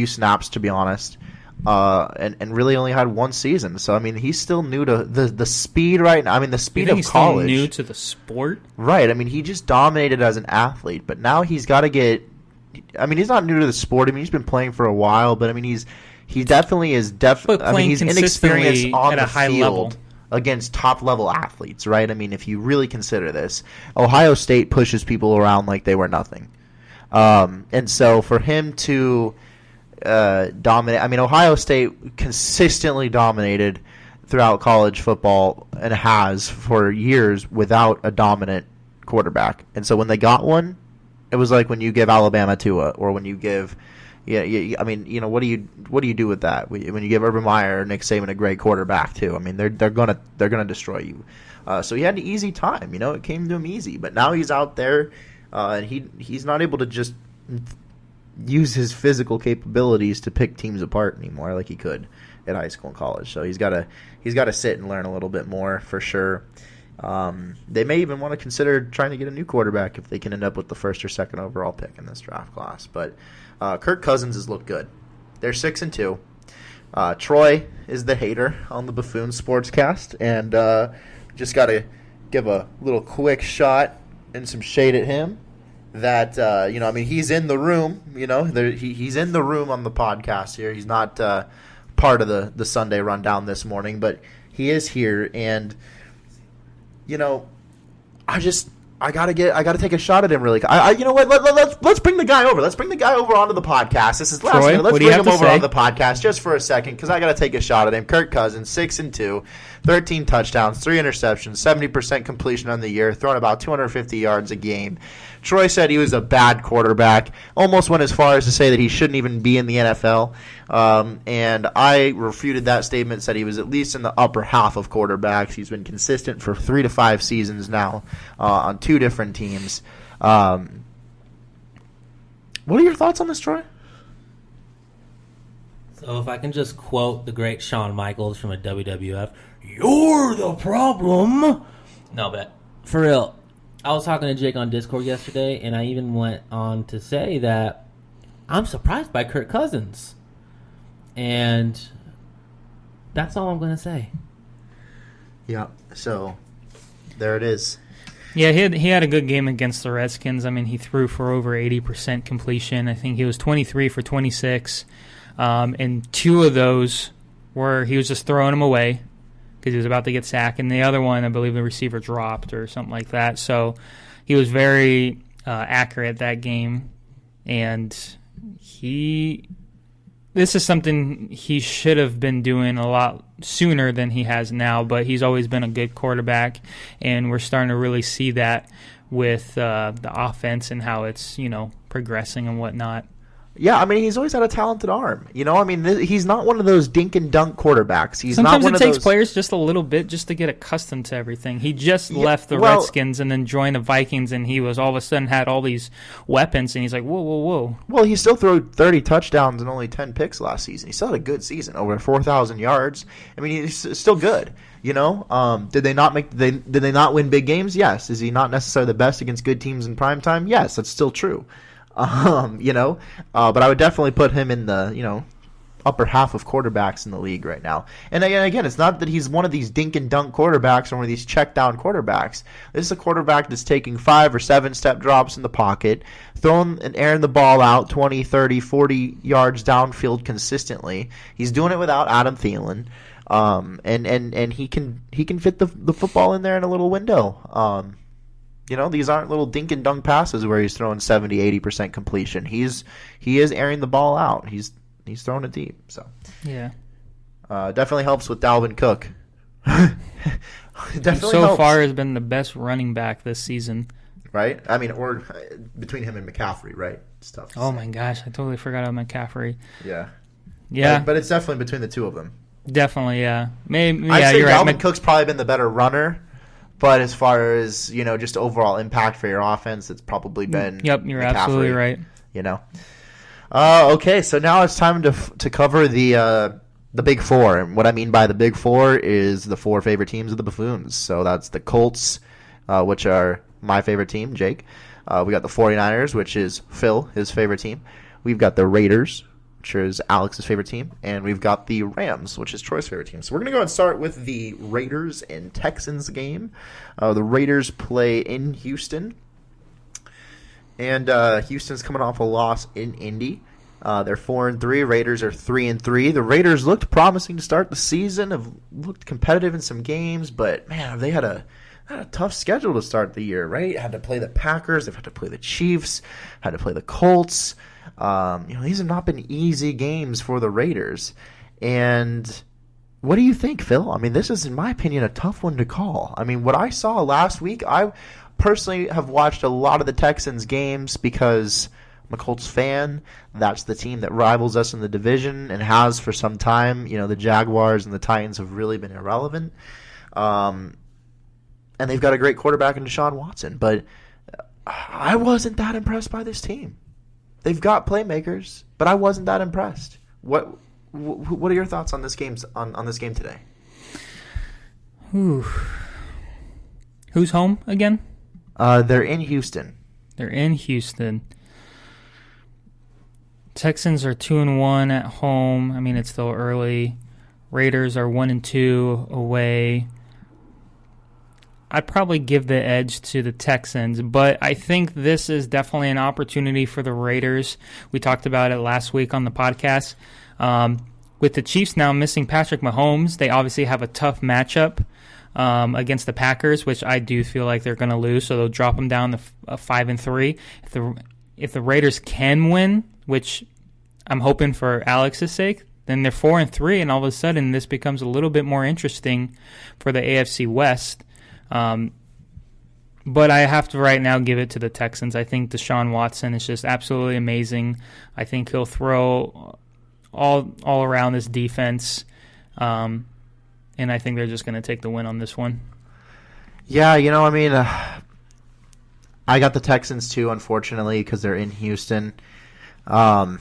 snaps, to be honest, and really only had one season. So he's still new to the speed right now. The speed of college. Still new to the sport, right? He just dominated as an athlete, but now he's got to get. He's not new to the sport. He's been playing for a while, but he definitely is he's inexperienced on the field level against top level athletes, right? If you really consider this, Ohio State pushes people around like they were nothing, and so for him to dominate. Ohio State consistently dominated throughout college football and has for years without a dominant quarterback. And so when they got one, it was like when you give Alabama Tua, or when you give, what do you do with that? When you give Urban Meyer or Nick Saban a great quarterback too, they're gonna destroy you. So he had an easy time. It came to him easy. But now he's out there, and he's not able to just use his physical capabilities to pick teams apart anymore like he could at high school and college. So he's got to sit and learn a little bit more for sure. They may even want to consider trying to get a new quarterback if they can end up with the first or second overall pick in this draft class. But Kirk Cousins has looked good. They're 6-2. Troy is the hater on the Buffoon Sportscast, and just got to give a little quick shot and some shade at him. That he's in the room. He's in the room on the podcast here. He's not part of the Sunday Rundown this morning, but he is here. And I gotta take a shot at him really. You know what? Let's bring the guy over. Let's bring the guy over onto the podcast. This is last Troy, minute. Let's bring him over on the podcast just for a second, because I gotta take a shot at him. Kirk Cousins, 6-2, 13 touchdowns, 3 interceptions, 70% completion on the year, throwing about 250 yards a game. Troy said he was a bad quarterback, almost went as far as to say that he shouldn't even be in the NFL. And I refuted that statement, said he was at least in the upper half of quarterbacks. He's been consistent for 3 to 5 seasons now on 2 different teams. What are your thoughts on this, Troy? So if I can just quote the great Shawn Michaels from a WWF, "You're the problem." No, but for real, I was talking to Jake on Discord yesterday, and I even went on to say that I'm surprised by Kirk Cousins. And that's all I'm going to say. Yeah, so there it is. Yeah, he had a good game against the Redskins. He threw for over 80% completion. I think he was 23 for 26. And 2 of those were he was just throwing them away because he was about to get sacked. And the other one, I believe the receiver dropped or something like that. So he was very accurate that game. And this is something he should have been doing a lot sooner than he has now, but he's always been a good quarterback, and we're starting to really see that with the offense and how it's, progressing and whatnot. Yeah, he's always had a talented arm. He's not one of those dink and dunk quarterbacks. Sometimes it takes players just a little bit just to get accustomed to everything. He just left the Redskins and then joined the Vikings, and he was all of a sudden had all these weapons, and he's like, whoa. Well, he still threw 30 touchdowns and only 10 picks last season. He still had a good season, over 4,000 yards. He's still good. Did they not win big games? Yes. Is he not necessarily the best against good teams in prime time? Yes, that's still true. But I would definitely put him in the, upper half of quarterbacks in the league right now. And again, it's not that he's one of these dink and dunk quarterbacks or one of these check down quarterbacks. This is a quarterback that's taking 5 or 7 step drops in the pocket, throwing and airing the ball out 20, 30, 40 yards downfield consistently. He's doing it without Adam Thielen. And he can fit the football in there in a little window. These aren't little dink and dunk passes where he's throwing 70-80% completion. He is airing the ball out. He's throwing it deep. So yeah, definitely helps with Dalvin Cook. Definitely so helps. far has been the best running back this season. Right? I mean, or between him and McCaffrey, right? It's tough. Oh my gosh, I totally forgot about McCaffrey. Yeah. Yeah. But it's definitely between the two of them. Definitely, yeah. Maybe, I'd say you're Dalvin right. Cook's probably been the better runner, but as far as, just overall impact for your offense, it's probably been Yep, you're McCaffrey, absolutely right. Okay, so now it's time to cover the Big Four. And what I mean by the Big Four is the four favorite teams of the Buffoons. So that's the Colts, which are my favorite team, Jake. We got the 49ers, which is Phill, his favorite team. We've got the Raiders, which is Alex's favorite team. And we've got the Rams, which is Troy's favorite team. So we're going to go and start with the Raiders and Texans game. The Raiders play in Houston. And Houston's coming off a loss in Indy. They're 4-3. Raiders are 3-3. The Raiders looked promising to start the season, have looked competitive in some games, but man, they had a tough schedule to start the year, right? Had to play the Packers, they've had to play the Chiefs, had to play the Colts. These have not been easy games for the Raiders. And what do you think, Phil? I mean, this is, in my opinion, a tough one to call. I mean, what I saw last week, I personally have watched a lot of the Texans games because I'm a Colts fan. That's the team that rivals us in the division and has for some time. The Jaguars and the Titans have really been irrelevant. And they've got a great quarterback in Deshaun Watson. But I wasn't that impressed by this team. They've got playmakers, but I wasn't that impressed. What are your thoughts on this game on this game today? Ooh. Who's home again? They're in Houston. They're in Houston. Texans are 2-1 at home. I mean, it's still early. Raiders are 1-2 away. I'd probably give the edge to the Texans, but I think this is definitely an opportunity for the Raiders. We talked about it last week on the podcast. With the Chiefs now missing Patrick Mahomes, they obviously have a tough matchup against the Packers, which I do feel like they're going to lose, so they'll drop them down to 5-3. If the Raiders can win, which I'm hoping for Alex's sake, then they're 4-3, and all of a sudden this becomes a little bit more interesting for the AFC West. But I have to right now give it to the Texans. I think Deshaun Watson is just absolutely amazing. I think he'll throw all around this defense, and I think they're just going to take the win on this one. Yeah, I got the Texans too, unfortunately, because they're in Houston. And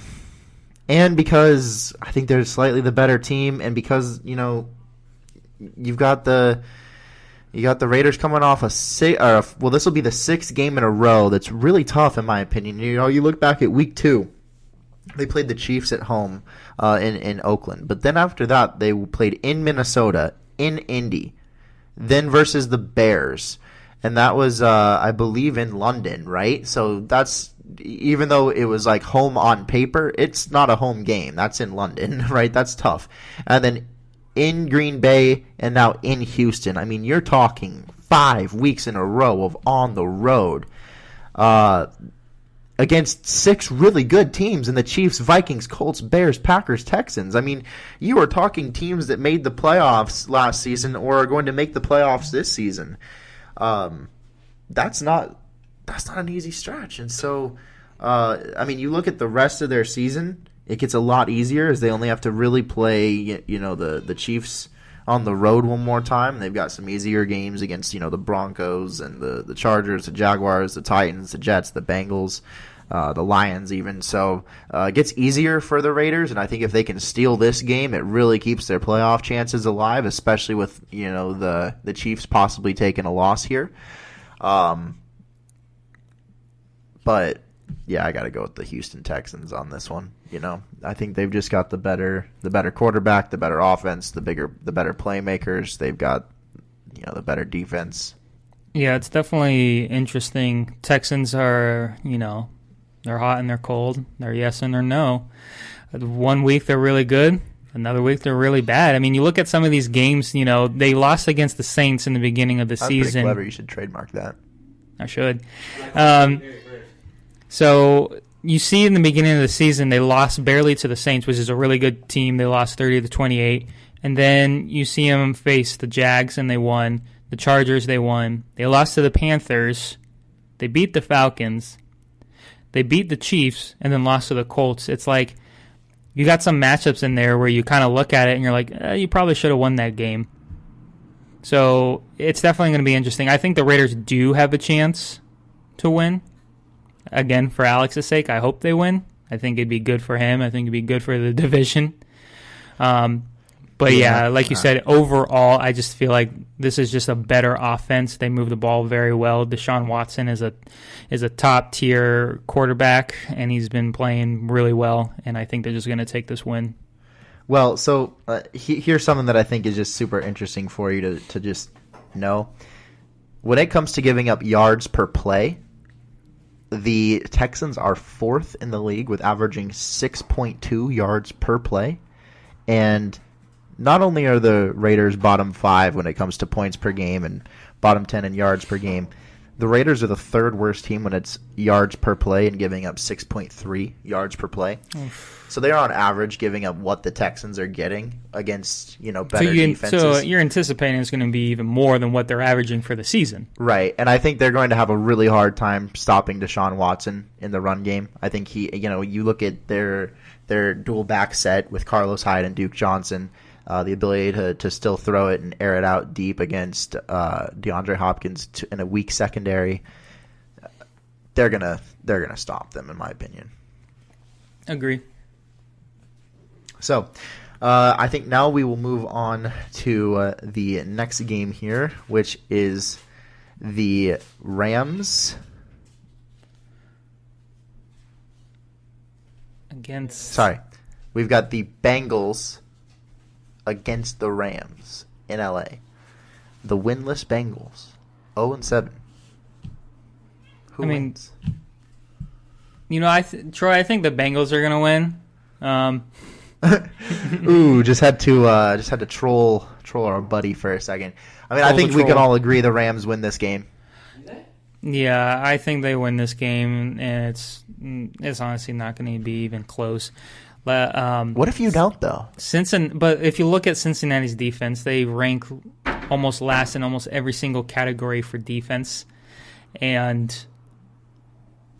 because I think they're slightly the better team, and because, you've got the Raiders coming off this will be the sixth game in a row that's really tough, in my opinion. You look back at week 2, they played the Chiefs at home in Oakland. But then after that, they played in Minnesota, in Indy, then versus the Bears. And that was, I believe, in London, right? So that's, even though it was like home on paper, it's not a home game. That's in London, right? That's tough. And then in Green Bay and now in Houston. I mean, you're talking 5 weeks in a row of on the road against 6 really good teams in the Chiefs, Vikings, Colts, Bears, Packers, Texans. I mean, you are talking teams that made the playoffs last season or are going to make the playoffs this season. That's not an easy stretch. And so, you look at the rest of their season, it gets a lot easier as they only have to really play, the Chiefs on the road one more time. They've got some easier games against, the Broncos and the Chargers, the Jaguars, the Titans, the Jets, the Bengals, the Lions even. So it gets easier for the Raiders, and I think if they can steal this game, it really keeps their playoff chances alive, especially with, the Chiefs possibly taking a loss here. But yeah, I got to go with the Houston Texans on this one. I think they've just got the better quarterback, the better offense, the better playmakers. They've got, the better defense. Yeah, it's definitely interesting. Texans are, they're hot and they're cold. They're yes and they're no. 1 week they're really good. another week they're really bad. I mean, you look at some of these games, you know, they lost against the Saints in the beginning of the That's season. pretty clever. You should trademark that. I should. So you see in the beginning of the season they lost barely to the Saints, which is a really good team. They lost 30-28. And then you see them face the Jags, and they won. The Chargers, they won. They lost to the Panthers. They beat the Falcons. They beat the Chiefs, and then lost to the Colts. It's like you got some matchups in there where you kind of look at it, and you're like, you probably should have won that game. So it's definitely going to be interesting. I think the Raiders do have a chance to win. Again, for Alex's sake, I hope they win. I think it'd be good for him. I think it'd be good for the division. But yeah, like you said, overall, I just feel like this is just a better offense. They move the ball very well. Deshaun Watson is a top tier quarterback, and he's been playing really well. And I think they're just going to take this win. Well, so here's something that I think is just super interesting for you to just know. When it comes to giving up yards per play, the Texans are 4th in the league with averaging 6.2 yards per play. And not only are the Raiders bottom 5 when it comes to points per game and bottom 10 in yards per game, the Raiders are the 3rd worst team when it's yards per play and giving up 6.3 yards per play. So they're on average giving up what the Texans are getting against, better defenses. So you're anticipating it's going to be even more than what they're averaging for the season. Right, and I think they're going to have a really hard time stopping Deshaun Watson in the run game. I think you look at their dual back set with Carlos Hyde and Duke Johnson, the ability to still throw it and air it out deep against DeAndre Hopkins in a weak secondary. They're gonna stop them, in my opinion. Agree. So, I think now we will move on to the next game here, which is the Rams we've got the Bengals against the Rams in LA. The winless Bengals, 0-7. Who wins? Troy, I think the Bengals are going to win. Ooh, just had to troll our buddy for a second. I think we can all agree the Rams win this game. Yeah, I think they win this game, and it's honestly not going to be even close. What if you don't, though? But if you look at Cincinnati's defense, they rank almost last in almost every single category for defense, and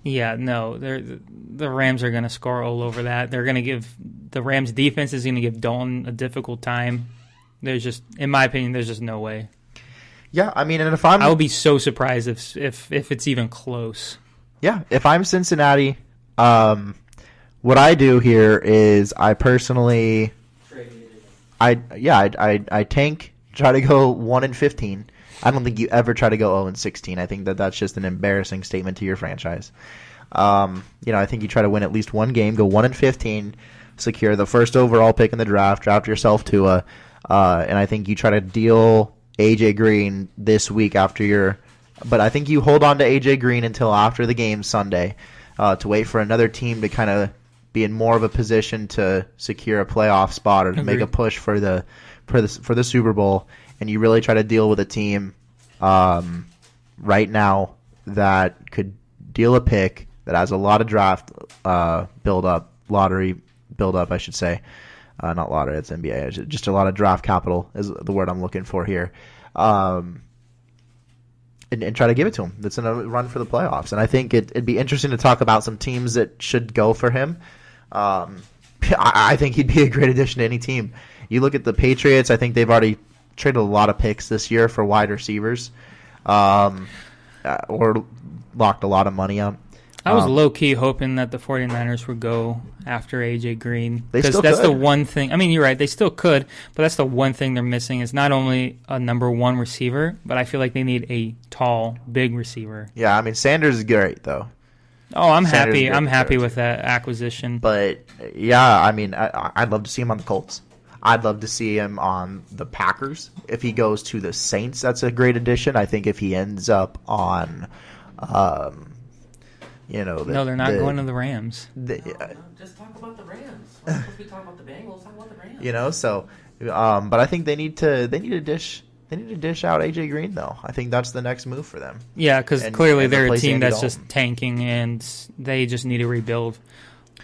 the Rams are going to score all over that. They're going to give the Rams defense is going to give Dalton a difficult time. In my opinion, there's just no way. Yeah, and if I would be so surprised if it's even close. Yeah, if I'm Cincinnati, what I do here is I personally, I tank, try to go 1-15. I don't think you ever try to go 0-16. I think that's just an embarrassing statement to your franchise. I think you try to win at least one game, go 1-15, secure the first overall pick in the draft yourself Tua, and I think you try to deal AJ Green this week but I think you hold on to AJ Green until after the game Sunday, to wait for another team to kind of be in more of a position to secure a playoff spot or to make a push for the Super Bowl, and you really try to deal with a team right now that could deal a pick that has a lot of draft lottery build up, I should say. Not lottery, it's NBA. Just a lot of draft capital is the word I'm looking for here. And try to give it to him. That's in a run for the playoffs. And I think it'd be interesting to talk about some teams that should go for him. I think he'd be a great addition to any team. You look at the Patriots, I think they've already traded a lot of picks this year for wide receivers, or locked a lot of money up. I was low-key hoping that the 49ers would go after A.J. Green. Because that's the one thing. You're right. They still could, but that's the one thing they're missing is not only a number one receiver, but I feel like they need a tall, big receiver. Yeah, Sanders is great, though. Oh, I'm happy. I'm happy with that acquisition. But, yeah, I'd love to see him on the Colts. I'd love to see him on the Packers. If he goes to the Saints, that's a great addition. I think if he ends up on No, they're not going to the Rams. Just talk about the Rams. We're supposed to be talking about the Bengals. Talk about the Rams. But I think they need to dish out AJ Green though. I think that's the next move for them. Yeah, because clearly they're a team that's Dalton. just tanking, and they just need to rebuild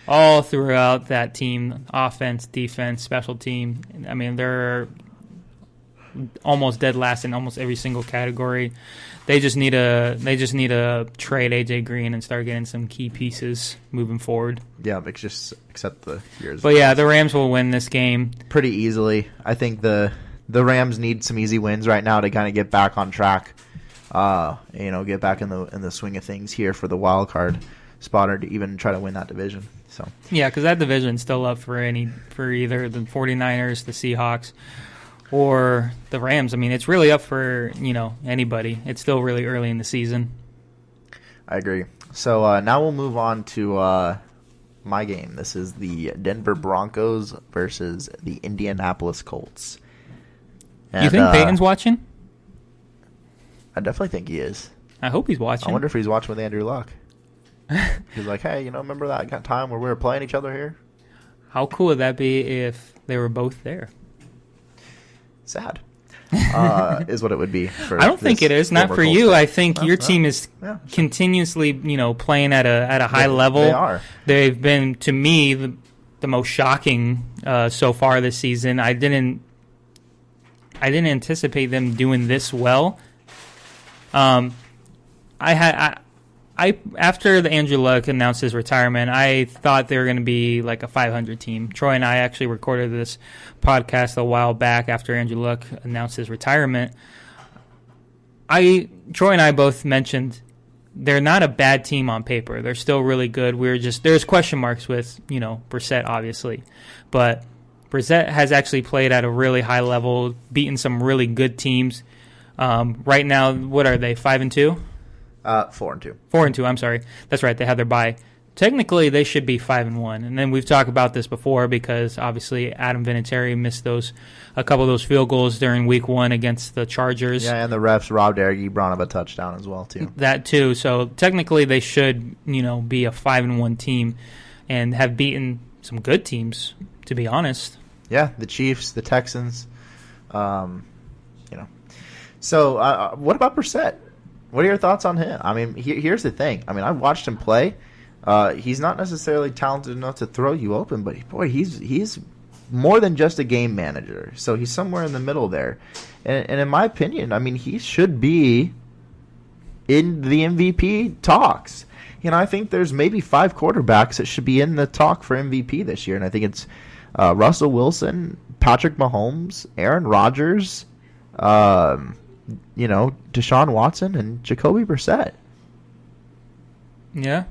all throughout that team: offense, defense, special team. I mean, they're almost dead last in almost every single category. They just need to trade AJ Green and start getting some key pieces moving forward. Yeah, but just accept the years. But yeah, the Rams will win this game pretty easily. I think the Rams need some easy wins right now to kind of get back on track. Get back in the swing of things here for the wild card spot, or to even try to win that division. So yeah, because that division's still up for either the 49ers, the Seahawks, or the Rams. I mean, it's really up for anybody. It's still really early in the season. I agree. So now we'll move on to my game. This is the Denver Broncos versus the Indianapolis Colts. And, you think Peyton's watching? I definitely think he is. I hope he's watching. I wonder if he's watching with Andrew Luck. He's like, hey, remember that time where we were playing each other here? How cool would that be if they were both there? Sad. Is what it would be. For I don't think it is. Not for you. Team. I think your team is continuously, playing at a high level. They are. They've been, to me, the most shocking so far this season. I didn't anticipate them doing this well. After the Andrew Luck announced his retirement, I thought they were going to be like a 500 team. Troy and I actually recorded this podcast a while back after Andrew Luck announced his retirement. Troy and I both mentioned they're not a bad team on paper. They're still really good. There's question marks with, Brissett, obviously. But Brissett has actually played at a really high level, beaten some really good teams. Right now, what are they, 5-2? 4-2. 4-2. I'm sorry. That's right. They had their bye. Technically, they should be 5-1. And then we've talked about this before because obviously Adam Vinatieri missed a couple of those field goals during Week 1 against the Chargers. Yeah, and the refs robbed Eric Ebron of a touchdown as well too. That too. So technically, they should be a 5-1 team and have beaten some good teams. To be honest. Yeah, the Chiefs, the Texans. So what about Brissett? What are your thoughts on him? I mean, here's the thing. I mean, I've watched him play. He's not necessarily talented enough to throw you open, but boy, he's more than just a game manager. So he's somewhere in the middle there. And in my opinion, I mean, he should be in the MVP talks. I think there's maybe 5 quarterbacks that should be in the talk for MVP this year, and I think it's Russell Wilson, Patrick Mahomes, Aaron Rodgers, Deshaun Watson and Jacoby Brissett. Yeah.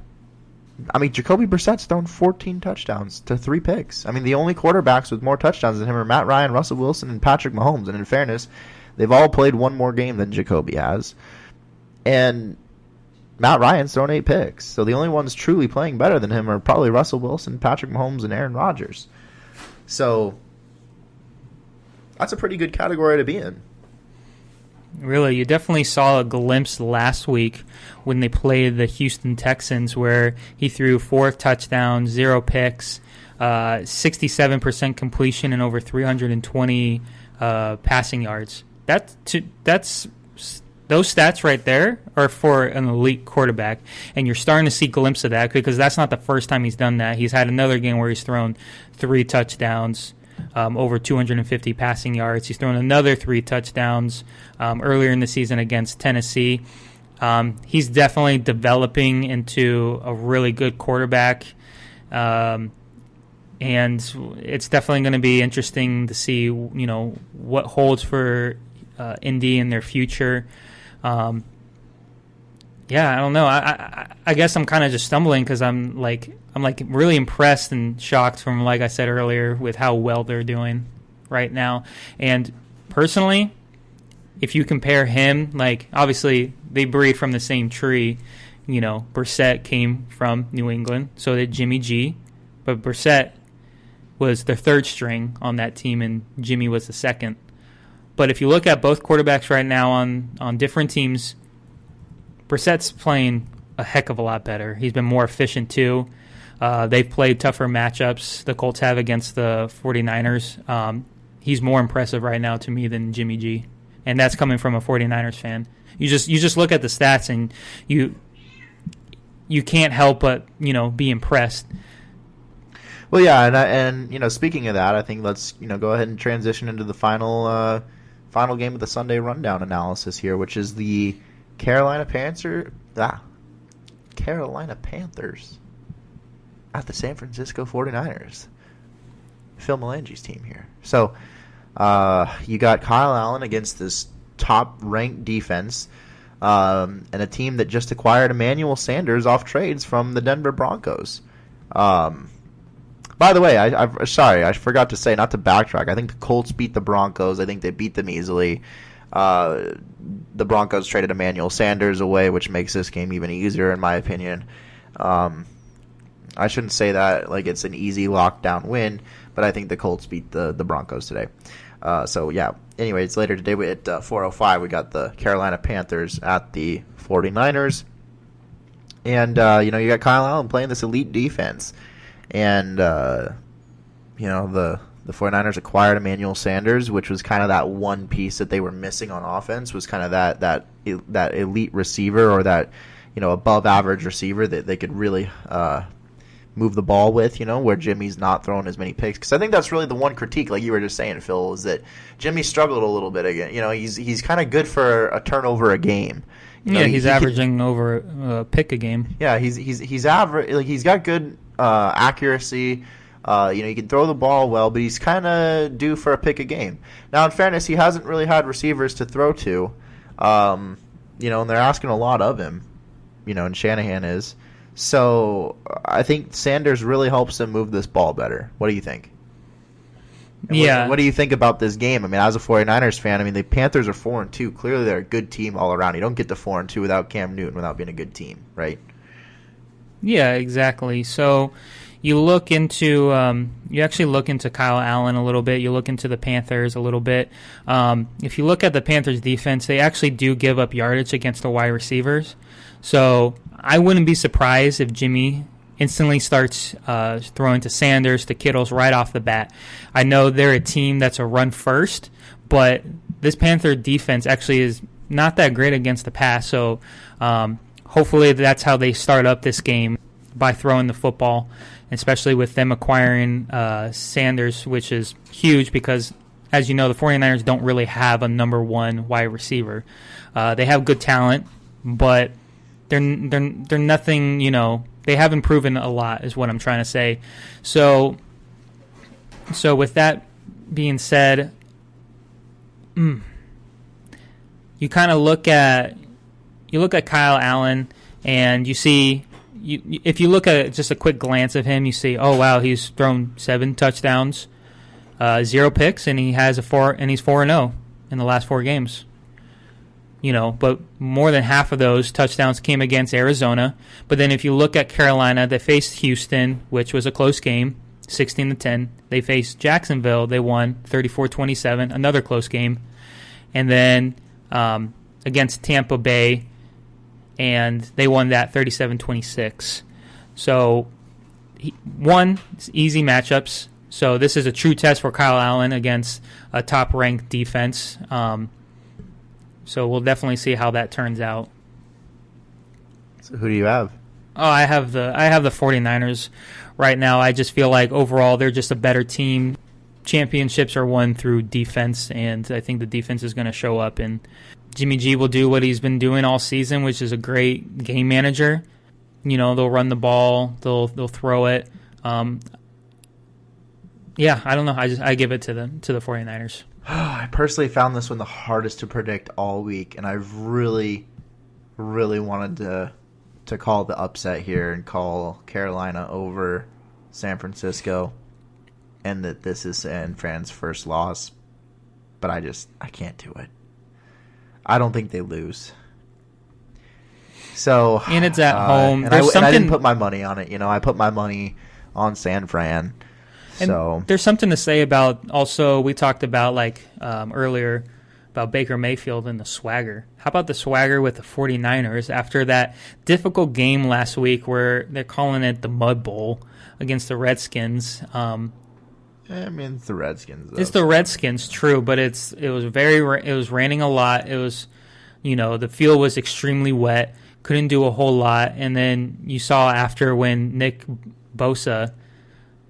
I mean, Jacoby Brissett's thrown 14 touchdowns to 3 picks. I mean, the only quarterbacks with more touchdowns than him are Matt Ryan, Russell Wilson, and Patrick Mahomes. And in fairness, they've all played one more game than Jacoby has. And Matt Ryan's thrown 8 picks. So the only ones truly playing better than him are probably Russell Wilson, Patrick Mahomes, and Aaron Rodgers. So that's a pretty good category to be in. Really, you definitely saw a glimpse last week when they played the Houston Texans where he threw 4 touchdowns, 0 picks, 67% completion, and over 320 passing yards. That's those stats right there are for an elite quarterback, and you're starting to see a glimpse of that because that's not the first time he's done that. He's had another game where he's thrown 3 touchdowns, over 250 passing yards. He's thrown another 3 touchdowns earlier in the season against Tennessee. He's definitely developing into a really good quarterback, and it's definitely going to be interesting to see what holds for Indy in their future. I don't know. I guess I'm kind of just stumbling because I'm really impressed and shocked from, like I said earlier, with how well they're doing right now. And personally, if you compare him, obviously they breed from the same tree. Brissett came from New England, so did Jimmy G. But Brissett was the 3rd string on that team, and Jimmy was the 2nd. But if you look at both quarterbacks right now on different teams, Brissett's playing a heck of a lot better. He's been more efficient too. They've played tougher matchups, the Colts have, against the 49ers. He's more impressive right now to me than Jimmy G, and that's coming from a 49ers fan. You just look at the stats and you can't help but be impressed. Well, yeah, and speaking of that, I think let's go ahead and transition into the final game of the Sunday Rundown analysis here, which is the Carolina Panthers at the San Francisco 49ers. Phill Melange's team here. So you got Kyle Allen against this top-ranked defense and a team that just acquired Emmanuel Sanders off trades from the Denver Broncos. By the way, I forgot to say, not to backtrack, I think the Colts beat the Broncos. I think they beat them easily. The Broncos traded Emmanuel Sanders away, which makes this game even easier, in my opinion. I shouldn't say that like it's an easy lockdown win, but I think the Colts beat the Broncos today. So, yeah. Anyways, later today at 4:05, we got the Carolina Panthers at the 49ers. And, you got Kyle Allen playing this elite defense. And, the 49ers acquired Emmanuel Sanders, which was kind of that one piece that they were missing on offense, was kind of that elite receiver, or that, above-average receiver that they could really move the ball with, where Jimmy's not throwing as many picks. Because I think that's really the one critique, like you were just saying, Phil, is that Jimmy struggled a little bit again. He's kind of good for a turnover a game. He's averaging over a pick a game. Yeah, he's average. Like, he's got good accuracy. He can throw the ball well, but he's kind of due for a pick a game. Now, in fairness, he hasn't really had receivers to throw to, and they're asking a lot of him, and Shanahan is. So I think Sanders really helps him move this ball better. What do you think? What do you think about this game? I mean, as a 49ers fan, the Panthers are 4-2. Clearly, they're a good team all around. You don't get to 4-2 without Cam Newton, without being a good team, right? Yeah, exactly. So you look into you actually look into Kyle Allen a little bit. You look into the Panthers a little bit. If you look at the Panthers defense, they actually do give up yardage against the wide receivers. So I wouldn't be surprised if Jimmy instantly starts throwing to Sanders, to Kittles right off the bat. I know they're a team that's a run first, but this Panther defense actually is not that great against the pass. So hopefully that's how they start up this game, by throwing the football, especially with them acquiring Sanders, which is huge because, as you know, the 49ers don't really have a number one wide receiver. They have good talent, but they're nothing, they haven't proven a lot, is what I'm trying to say. So with that being said, you kind of look at Kyle Allen, and you see, if you look at just a quick glance of him, you see, oh wow, he's thrown 7 touchdowns, 0 picks, and he's 4-0 in the last 4 games. But more than half of those touchdowns came against Arizona. But then if you look at Carolina, they faced Houston, which was a close game, 16-10. They faced Jacksonville. They won 34-27, another close game. And then against Tampa Bay, and they won that 37-26. So, it's easy matchups. So this is a true test for Kyle Allen against a top-ranked defense. So we'll definitely see how that turns out. So who do you have? Oh, I have the 49ers right now. I just feel like overall they're just a better team. Championships are won through defense, and I think the defense is going to show up. And Jimmy G will do what he's been doing all season, which is a great game manager. They'll run the ball, they'll throw it. I don't know. I give it to the 49ers. I personally found this one the hardest to predict all week, and I really, really wanted to call the upset here and call Carolina over San Francisco, and that this is San Fran's first loss. But I can't do it. I don't think they lose. So, and it's at home. And I didn't put my money on it. I put my money on San Fran. And there's something to say about, also, we talked about earlier about Baker Mayfield and the swagger. How about the swagger with the 49ers after that difficult game last week where they're calling it the Mud Bowl against the Redskins? I mean, it's the Redskins, though. It's the Redskins, true, but it was raining a lot. It was, the field was extremely wet. Couldn't do a whole lot. And then you saw after when Nick Bosa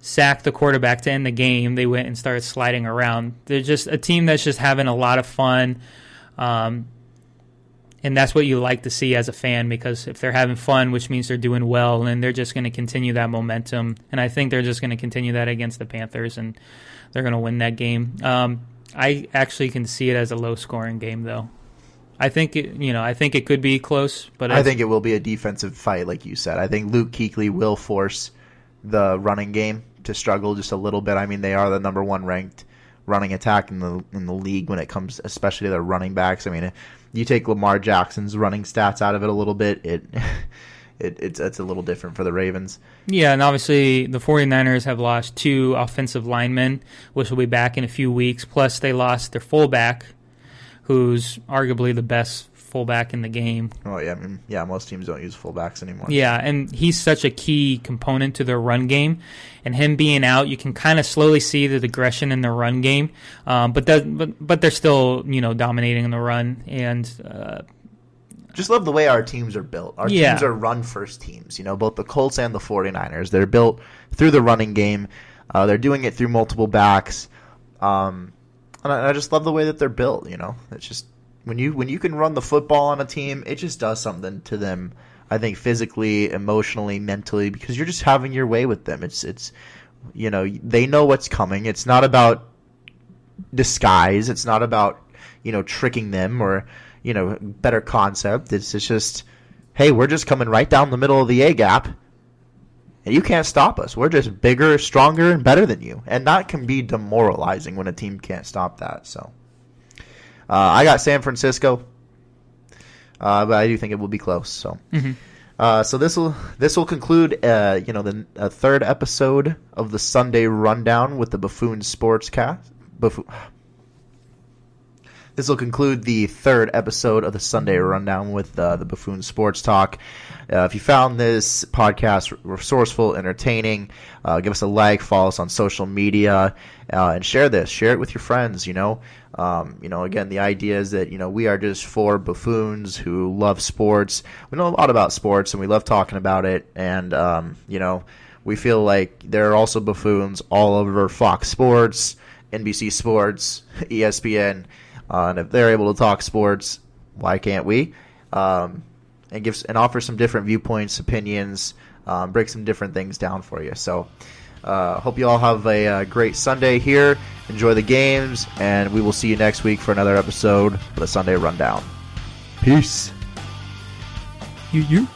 sacked the quarterback to end the game, they went and started sliding around. They're just a team that's just having a lot of fun. And that's what you like to see as a fan, because if they're having fun, which means they're doing well, then they're just going to continue that momentum. And I think they're just going to continue that against the Panthers, and they're going to win that game. I actually can see it as a low-scoring game, though. I think it could be close, but I think it will be a defensive fight, like you said. I think Luke Kuechly will force the running game to struggle just a little bit. I mean, they are the number one ranked running attack in the league when it comes, especially to their running backs. I mean, you take Lamar Jackson's running stats out of it a little bit, it's a little different for the Ravens. Yeah, and obviously the 49ers have lost 2 offensive linemen, which will be back in a few weeks. Plus, they lost their fullback, who's arguably the best fullback in the game. Oh, yeah. I mean, yeah, most teams don't use fullbacks anymore. Yeah, and he's such a key component to their run game. And him being out, you can kind of slowly see the aggression in the run game. But they're still, dominating in the run. And just love the way our teams are built. Our teams are run-first teams. Both the Colts and the 49ers. They're built through the running game. They're doing it through multiple backs. And I just love the way that they're built. It's just when you can run the football on a team, it just does something to them. I think physically, emotionally, mentally, because you're just having your way with them. It's they know what's coming. It's not about disguise. It's not about tricking them or better concept. It's just, hey, we're just coming right down the middle of the A gap. And you can't stop us. We're just bigger, stronger, and better than you. And that can be demoralizing when a team can't stop that. So I got San Francisco, but I do think it will be close. So, so this will conclude the third episode of the Sunday Rundown with the Buffoon Sportscast. This will conclude the third episode of the Sunday Rundown with the Buffoon Sports Talk. If you found this podcast resourceful, entertaining, give us a like, follow us on social media, and share this. Share it with your friends. Again, the idea is that we are just 4 buffoons who love sports. We know a lot about sports, and we love talking about it. And we feel like there are also buffoons all over Fox Sports, NBC Sports, ESPN. And if they're able to talk sports, why can't we? And offer some different viewpoints, opinions, break some different things down for you. So hope you all have a great Sunday here. Enjoy the games, and we will see you next week for another episode of the Sunday Rundown. Peace. You.